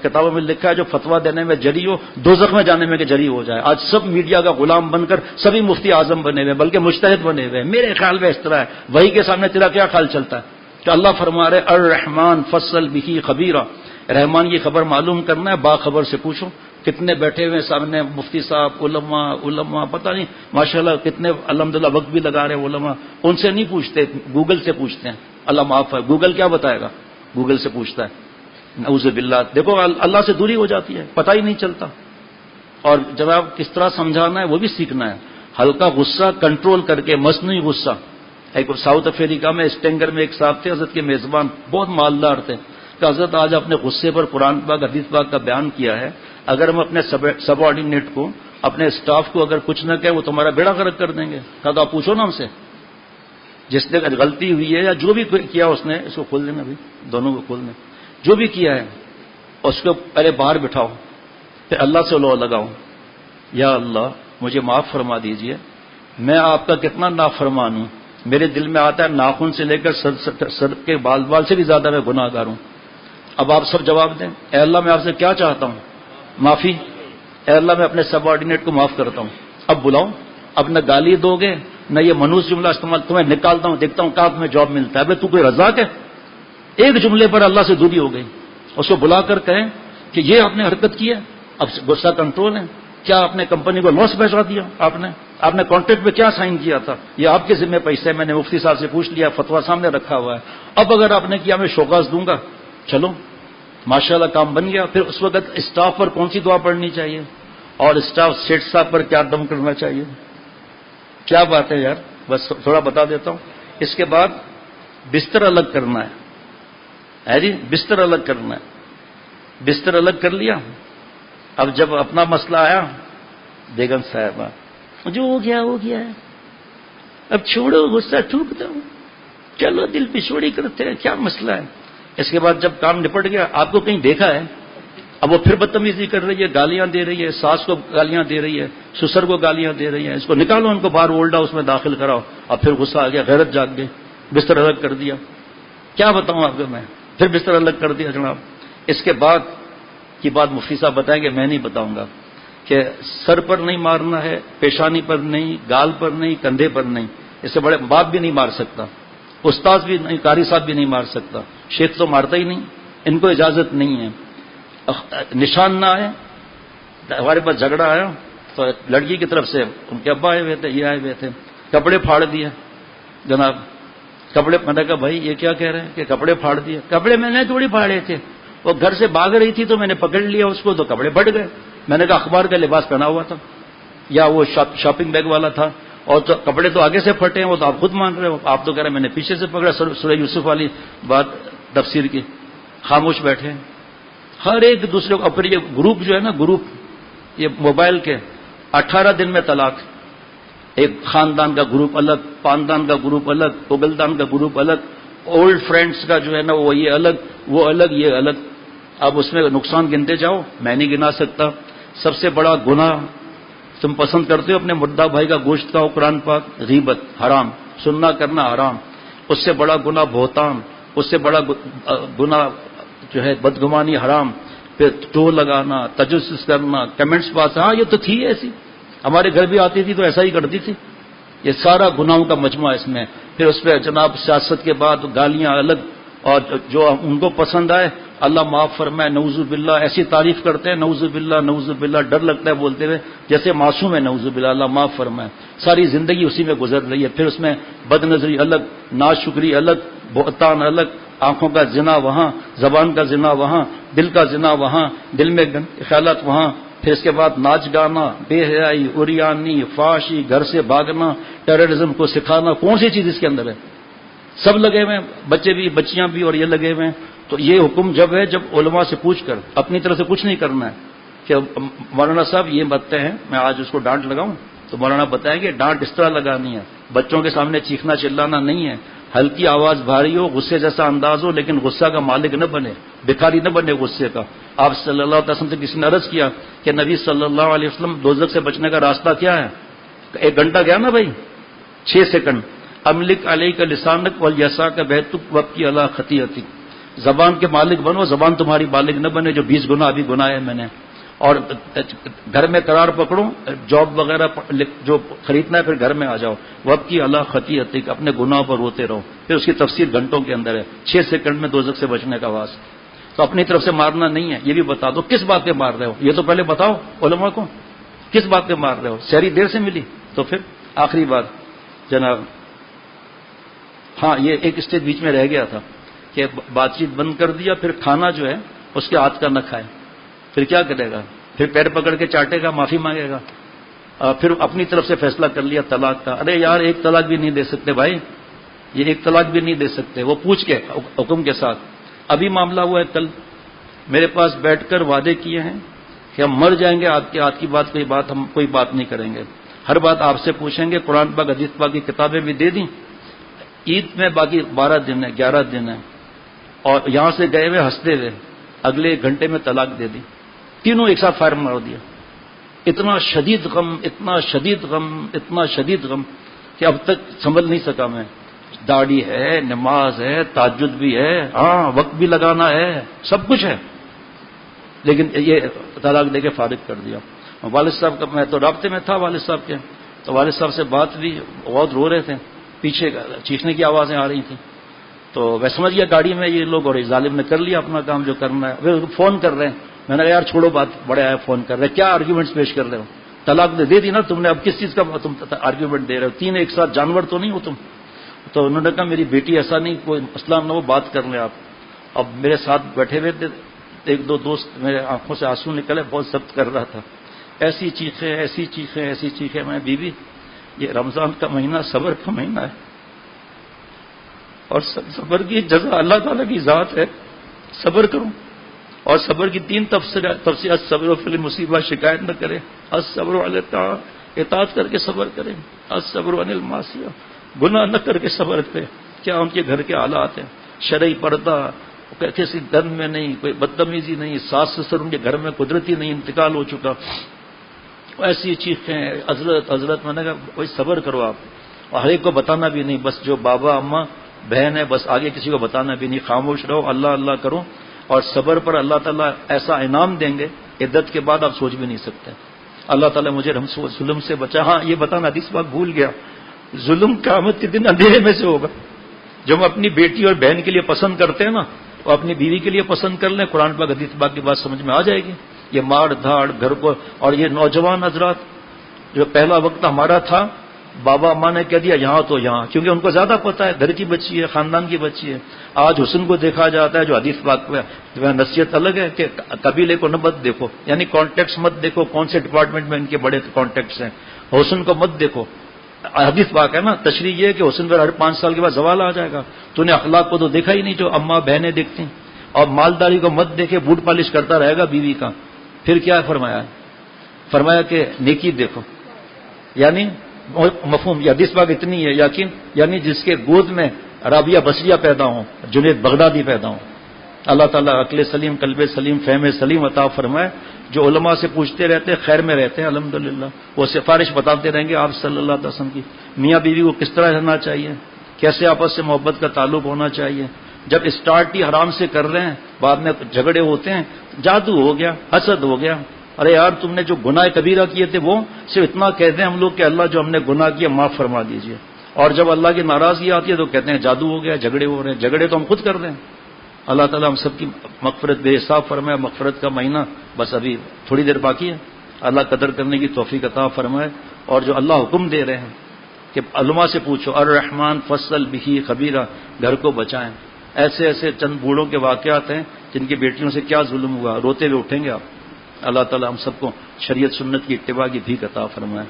کتابوں میں لکھا ہے جو فتویٰ دینے میں جری ہو دوزخ میں جانے میں کہ جری ہو جائے۔ آج سب میڈیا کا غلام بن کر سبھی مفتی اعظم بنے ہوئے، بلکہ مجتہد بنے ہوئے۔ میرے خیال میں اس طرح ہے، وہی کے سامنے تیرا کیا خیال چلتا ہے کہ اللہ فرما رہے الرحمن فصل بہ خبیرہ، رحمان کی خبر معلوم کرنا ہے، باخبر سے پوچھو۔ کتنے بیٹھے ہوئے سامنے مفتی صاحب، علماء پتہ نہیں ماشاءاللہ کتنے الحمدللہ وقت بھی لگا رہے علماء، ان سے نہیں پوچھتے، گوگل سے پوچھتے ہیں۔ اللہ معاف ہے، گوگل کیا بتائے گا، گوگل سے پوچھتا ہے، نعوذ باللہ۔ دیکھو اللہ سے دوری ہو جاتی ہے، پتہ ہی نہیں چلتا۔ اور جناب کس طرح سمجھانا ہے وہ بھی سیکھنا ہے. ہلکا غصہ کنٹرول کر کے، مصنوعی غصہ. ایک ساؤتھ افریقہ میں اسٹینگر میں ایک صاحب تھے، حضرت کے میزبان، بہت مالدار تھے، کہ حضرت آج اپنے غصے پر قرآن پاک حدیث پاک کا بیان کیا ہے، اگر ہم اپنے سب آرڈینیٹ کو، اپنے اسٹاف کو اگر کچھ نہ کہیں وہ تمہارا بیڑا غرق کر دیں گے. کہا تو آپ پوچھو نا ہم سے، جس نے غلطی ہوئی ہے یا جو بھی کیا اس نے، اس کو کھول دینا بھی، دونوں کو کھول دیں، جو بھی کیا ہے اس کو پہلے باہر بٹھاؤ، پھر اللہ سے لو لگاؤ، یا اللہ مجھے معاف فرما دیجئے، میں آپ کا کتنا نافرمان ہوں، میرے دل میں آتا ہے ناخن سے لے کر سر کے بال سے بھی زیادہ میں گناہ گار ہوں. اب آپ سب جواب دیں. اے اللہ میں آپ سے کیا چاہتا ہوں؟ معافی. اے اللہ میں اپنے سب آرڈینیٹ کو معاف کرتا ہوں. اب بلاؤ. اب نہ گالی دو گے نہ یہ منوس جملہ استعمال، تمہیں نکالتا ہوں، دیکھتا ہوں کہاں تمہیں جاب ملتا ہے. ابھی تو کوئی رزاق ہے؟ ایک جملے پر اللہ سے دوری ہو گئی. اس کو بلا کر کہیں کہ یہ آپ نے حرکت کی ہے، اب غصہ کنٹرول ہے. کیا آپ نے کمپنی کو لاس پہنچا دیا؟ آپ نے کانٹریکٹ پہ کیا سائن کیا تھا؟ یہ آپ کے ذمہ پیسے، میں نے مفتی صاحب سے پوچھ لیا، فتویٰ سامنے رکھا ہوا ہے. اب اگر آپ نے کیا میں شوکاز دوں گا. چلو ماشاءاللہ کام بن گیا. پھر اس وقت اسٹاف پر کون سی دعا پڑھنی چاہیے اور اسٹاف سیٹ صاحب پر کیا دم کرنا چاہیے؟ کیا بات ہے یار، بس تھوڑا بتا دیتا ہوں. اس کے بعد بستر الگ کرنا ہے جی، بستر الگ کرنا ہے. بستر الگ کر لیا. اب جب اپنا مسئلہ آیا، بیگم صاحبہ جو ہو گیا ہو گیا ہے، اب چھوڑو غصہ ٹھوکتا ہوں، چلو دل پہ چھوڑی کرتے ہیں، کیا مسئلہ ہے. اس کے بعد جب کام نپٹ گیا، آپ کو کہیں دیکھا ہے، اب وہ پھر بدتمیزی کر رہی ہے، گالیاں دے رہی ہے، ساس کو گالیاں دے رہی ہے، سسر کو گالیاں دے رہی ہے، اس کو نکالو، ان کو باہر اولڈ ہاؤس میں داخل کراؤ. اب پھر غصہ آ گیا، غیرت جاگ گئی، بستر الگ کر دیا. کیا بتاؤں آپ کو میں، پھر بستر الگ کر دیا جناب. اس کے بعد کی بات مفتی صاحب بتائیں گے، میں نہیں بتاؤں گا، کہ سر پر نہیں مارنا ہے، پیشانی پر نہیں، گال پر نہیں، کندھے پر نہیں. اس سے بڑے باپ بھی نہیں مار سکتا، استاد بھی نہیں، قاری صاحب بھی نہیں مار سکتا، شیخ تو مارتا ہی نہیں، ان کو اجازت نہیں ہے. نشان نہ آئے. ہمارے پاس جھگڑا آیا تو لڑکی کی طرف سے ان کے ابا آئے ہوئے تھے، یہ آئے ہوئے تھے، کپڑے پھاڑ دیے جناب. کپڑے، میں نے کہا بھائی یہ کیا کہہ رہے ہیں کہ کپڑے پھاڑ دیے؟ کپڑے میں نے تھوڑی پھاڑے تھے، وہ گھر سے بھاگ رہی تھی تو میں نے پکڑ لیا اس کو، تو کپڑے پھٹ گئے. میں نے کہا اخبار کا لباس پہنا ہوا تھا یا وہ شاپنگ بیگ والا تھا، اور تو کپڑے تو آگے سے پھٹے ہیں، وہ تو آپ خود مان رہے ہو. آپ تو کہہ رہے ہیں میں نے پیچھے سے پکڑا. سورہ یوسف والی بات تفسیر کی. خاموش بیٹھے ہر ایک دوسرے کو. اور یہ گروپ جو ہے نا، گروپ یہ موبائل کے، 18 دن میں طلاق. ایک خاندان کا گروپ الگ، پاندان کا گروپ الگ، پگلدان کا گروپ الگ، اولڈ فرینڈز کا جو ہے نا وہ یہ الگ، وہ الگ، یہ الگ. اب اس میں نقصان گنتے جاؤ، میں نہیں گنا سکتا. سب سے بڑا گناہ تم پسند کرتے ہو اپنے مردہ بھائی کا گوشت کھاؤ، قرآن پاک، غیبت حرام، سننا کرنا حرام. اس سے بڑا گناہ بہتان، اس سے بڑا گناہ جو ہے بدگمانی حرام. پھر ٹو لگانا، تجسس کرنا، کمنٹس پاس. ہاں یہ تو تھی ایسی، ہمارے گھر بھی آتی تھی تو ایسا ہی کرتی تھی. یہ سارا گناہوں کا مجموعہ اس میں. پھر اس پہ جناب سیاست کے بعد گالیاں الگ، اور جو ان کو پسند آئے اللہ معاف فرمائے، نعوذ باللہ، ایسی تعریف کرتے ہیں، نعوذ باللہ نعوذ باللہ، ڈر لگتا ہے بولتے ہوئے جیسے معصوم ہے، نعوذ باللہ، اللہ معاف فرمائے. ساری زندگی اسی میں گزر رہی ہے. پھر اس میں بد نظری الگ، ناشکری الگ، بہتان الگ، آنکھوں کا زنا وہاں، زبان کا زنا وہاں، دل کا زنا وہاں، دل میں خیالات وہاں. پھر اس کے بعد ناچ گانا، بے حیائی، عریانی، فحاشی، گھر سے بھاگنا، ٹیررزم کو سکھانا. کون سی چیز اس کے اندر ہے؟ سب لگے ہوئے ہیں، بچے بھی، بچیاں بھی، اور یہ لگے ہوئے ہیں. تو یہ حکم جب ہے، جب علماء سے پوچھ کر، اپنی طرف سے کچھ نہیں کرنا ہے کہ مولانا صاحب یہ بتتے ہیں، میں آج اس کو ڈانٹ لگاؤں تو مولانا بتائیں گے ڈانٹ اس طرح لگانی ہے، بچوں کے سامنے چیخنا چلانا نہیں ہے. ہلکی آواز بھاری ہو، غصے جیسا انداز ہو، لیکن غصہ کا مالک نہ بنے، بھکاری نہ بنے غصے کا. آپ صلی اللہ علیہ وسلم سے کسی نے عرض کیا کہ نبی صلی اللہ علیہ وسلم دوزخ سے بچنے کا راستہ کیا ہے؟ 1 گھنٹہ گیا نا بھائی، 6 سیکنڈ. املک علیک لسانک والیساک بیتک وابکی علی خطیئتک. زبان کے مالک بنو، زبان تمہاری مالک نہ بنے. جو 20 گناہ ابھی گناہ ہے میں نے. اور گھر میں قرار پکڑو، جاب وغیرہ جو خریدنا ہے پھر گھر میں آ جاؤ. وابکی علی خطیئتک، اپنے گناہوں پر روتے رہو. پھر اس کی تفسیر گھنٹوں کے اندر ہے. 6 سیکنڈ میں دوزخ سے بچنے کا واسطہ. تو اپنی طرف سے مارنا نہیں ہے. یہ بھی بتا دو کس بات پہ مار رہے ہو، یہ تو پہلے بتاؤ علماء کو کس بات پہ مار رہے ہو. سحری دیر سے ملی تو پھر آخری بات جناب، ہاں یہ ایک اسٹیج بیچ میں رہ گیا تھا کہ بات چیت بند کر دیا، پھر کھانا جو ہے اس کے ہاتھ کا نہ کھائے. پھر کیا کرے گا؟ پھر پیر پکڑ کے چاٹے گا، معافی مانگے گا، پھر اپنی طرف سے فیصلہ کر لیا طلاق کا. ارے یار ایک طلاق بھی نہیں دے سکتے بھائی، یہ ایک طلاق بھی نہیں دے سکتے. وہ پوچھ کے حکم کے ساتھ. ابھی معاملہ ہوا ہے کل میرے پاس بیٹھ کر وعدے کیے ہیں کہ ہم مر جائیں گے آپ کی بات ہم کوئی بات نہیں کریں گے، ہر بات آپ سے پوچھیں گے. قرآن پاک حدیث پاک کی کتابیں بھی دے دیں. عید میں باقی 12 دن ہے 11 دن ہے، اور یہاں سے گئے ہوئے ہنستے ہوئے اگلے 1 گھنٹے میں طلاق دے دی. تینوں ایک ساتھ فائر مار دیا. اتنا شدید غم، اتنا شدید غم، اتنا شدید غم کہ اب تک سنبھل نہیں سکا میں. داڑھی ہے، نماز ہے، تہجد بھی ہے، ہاں وقت بھی لگانا ہے، سب کچھ ہے، لیکن یہ طلاق دے کے فارغ کر دیا. والد صاحب کا میں تو رابطے میں تھا والد صاحب کے، تو والد صاحب سے بات بھی، بہت رو رہے تھے، پیچھے چیخنے کی آوازیں آ رہی تھیں. تو میں سمجھ گیا گاڑی میں یہ لوگ، اور ظالم نے کر لیا اپنا کام جو کرنا ہے. وہ فون کر رہے ہیں. میں نے کہا یار چھوڑو بات، بڑے آئے فون کر رہے ہیں، کیا آرگیومنٹس پیش کر رہے ہو؟ طلاق دے دی نا تم نے، اب کس چیز کا تم آرگیومنٹ دے رہے ہو؟ 3 ایک ساتھ جانور تو نہیں ہو تم. تو انہوں نے کہا میری بیٹی ایسا نہیں، کوئی مسئلہ نہ ہو، بات کر لیں آپ. اب میرے ساتھ بیٹھے ہوئے تھے 1-2 دوست، میرے آنکھوں سے آنسو نکلے، بہت سخت کر رہا تھا. ایسی چیخیں ایسی چیخیں ایسی چیخیں. میں بیوی یہ رمضان کا مہینہ صبر کا مہینہ ہے، اور صبر کی جزا اللہ تعالیٰ کی ذات ہے، صبر کروں. اور صبر کی 3 تفسیرات. صبر و فی المصیبہ، شکایت نہ کرے. الصبر علی الطاعہ، اطاعت کر کے صبر کرے. الصبر عن المعصیہ، گناہ نہ کر کے صبر کرے. کیا ان کے گھر کے حالات ہیں؟ شرعی پردہ، کسی دن میں نہیں، کوئی بدتمیزی نہیں، ساس سسر ان کے گھر میں قدرتی نہیں، انتقال ہو چکا. ایسی چیخیں، حضرت میں نے کہا کوئی صبر کرو آپ. اور ہر ایک کو بتانا بھی نہیں، بس جو بابا اماں بہن ہے بس آگے کسی کو بتانا بھی نہیں، خاموش رہو، اللہ اللہ کرو. اور صبر پر اللہ تعالیٰ ایسا انعام دیں گے، عدت کے بعد آپ سوچ بھی نہیں سکتے. اللہ تعالیٰ مجھے ظلم سے بچا. ہاں یہ بتانا اس بات بھول گیا، ظلم قیامت کے دن اندھیرے میں سے ہوگا. جو ہم اپنی بیٹی اور بہن کے لیے پسند کرتے ہیں نا، وہ اپنی بیوی کے لیے پسند کر لیں. قرآن پاک حدیث پاک کی بات سمجھ میں آ جائے گی. یہ مار دھاڑ گھر کو، اور یہ نوجوان حضرات، جو پہلا وقت ہمارا تھا، بابا اماں نے کہہ دیا یہاں تو یہاں، کیونکہ ان کو زیادہ پتہ ہے، گھر کی بچی ہے، خاندان کی بچی ہے. آج حسن کو دیکھا جاتا ہے، جو حدیث پاک میں نصیحت الگ ہے کہ قبیلے کو نہ مت دیکھو، یعنی کانٹیکٹس مت دیکھو، کون سے ڈپارٹمنٹ میں ان کے بڑے کانٹیکٹس ہیں. حسن کو مت دیکھو. حدیث پاک ہے نا، تشریح یہ ہے کہ حسن پر ہر 5 سال کے بعد زوال آ جائے گا. تو نے اخلاق کو تو دیکھا ہی نہیں جو اماں بہنیں دیکھتی. اور مالداری کو مت دیکھے، بوٹ پالش کرتا رہے گا بیوی کا. پھر کیا فرمایا؟ فرمایا کہ نیکی دیکھو. یعنی مفہوم یہ حدیث پاک اتنی ہے، یقین یعنی جس کے گود میں رابعہ بصریہ پیدا ہوں، جنید بغدادی پیدا ہوں. اللہ تعالیٰ عقل سلیم، قلب سلیم، فہم سلیم عطا فرمائے. جو علماء سے پوچھتے رہتے ہیں، خیر میں رہتے ہیں الحمدللہ. وہ سفارش بتاتے رہیں گے آپ صلی اللہ علیہ وسلم کی، میاں بیوی کو کس طرح رہنا چاہیے، کیسے آپس سے محبت کا تعلق ہونا چاہیے. جب اسٹارٹ ہی حرام سے کر رہے ہیں، بعد میں جھگڑے ہوتے ہیں، جادو ہو گیا، حسد ہو گیا. ارے یار تم نے جو گناہ کبیرہ کیے تھے وہ صرف اتنا کہتے ہیں ہم لوگ کہ اللہ جو ہم نے گناہ کیا معاف فرما دیجیے. اور جب اللہ کی ناراضگی آتی ہے تو کہتے ہیں جادو ہو گیا، جھگڑے ہو رہے ہیں. جھگڑے تو ہم خود کر رہے ہیں. اللہ تعالیٰ ہم سب کی مغفرت بے حساب فرمائے. مغفرت کا مہینہ بس ابھی تھوڑی دیر باقی ہے. اللہ قدر کرنے کی توفیق عطا فرمائے. اور جو اللہ حکم دے رہے ہیں کہ علماء سے پوچھو، الرحمن فصل بہی خبیرہ، گھر کو بچائیں. ایسے ایسے چند بوڑھوں کے واقعات ہیں جن کی بیٹیوں سے کیا ظلم ہوا، روتے ہوئے اٹھیں گے آپ. اللہ تعالیٰ ہم سب کو شریعت سنت کی اتباع کی بھیک عطا فرمائے.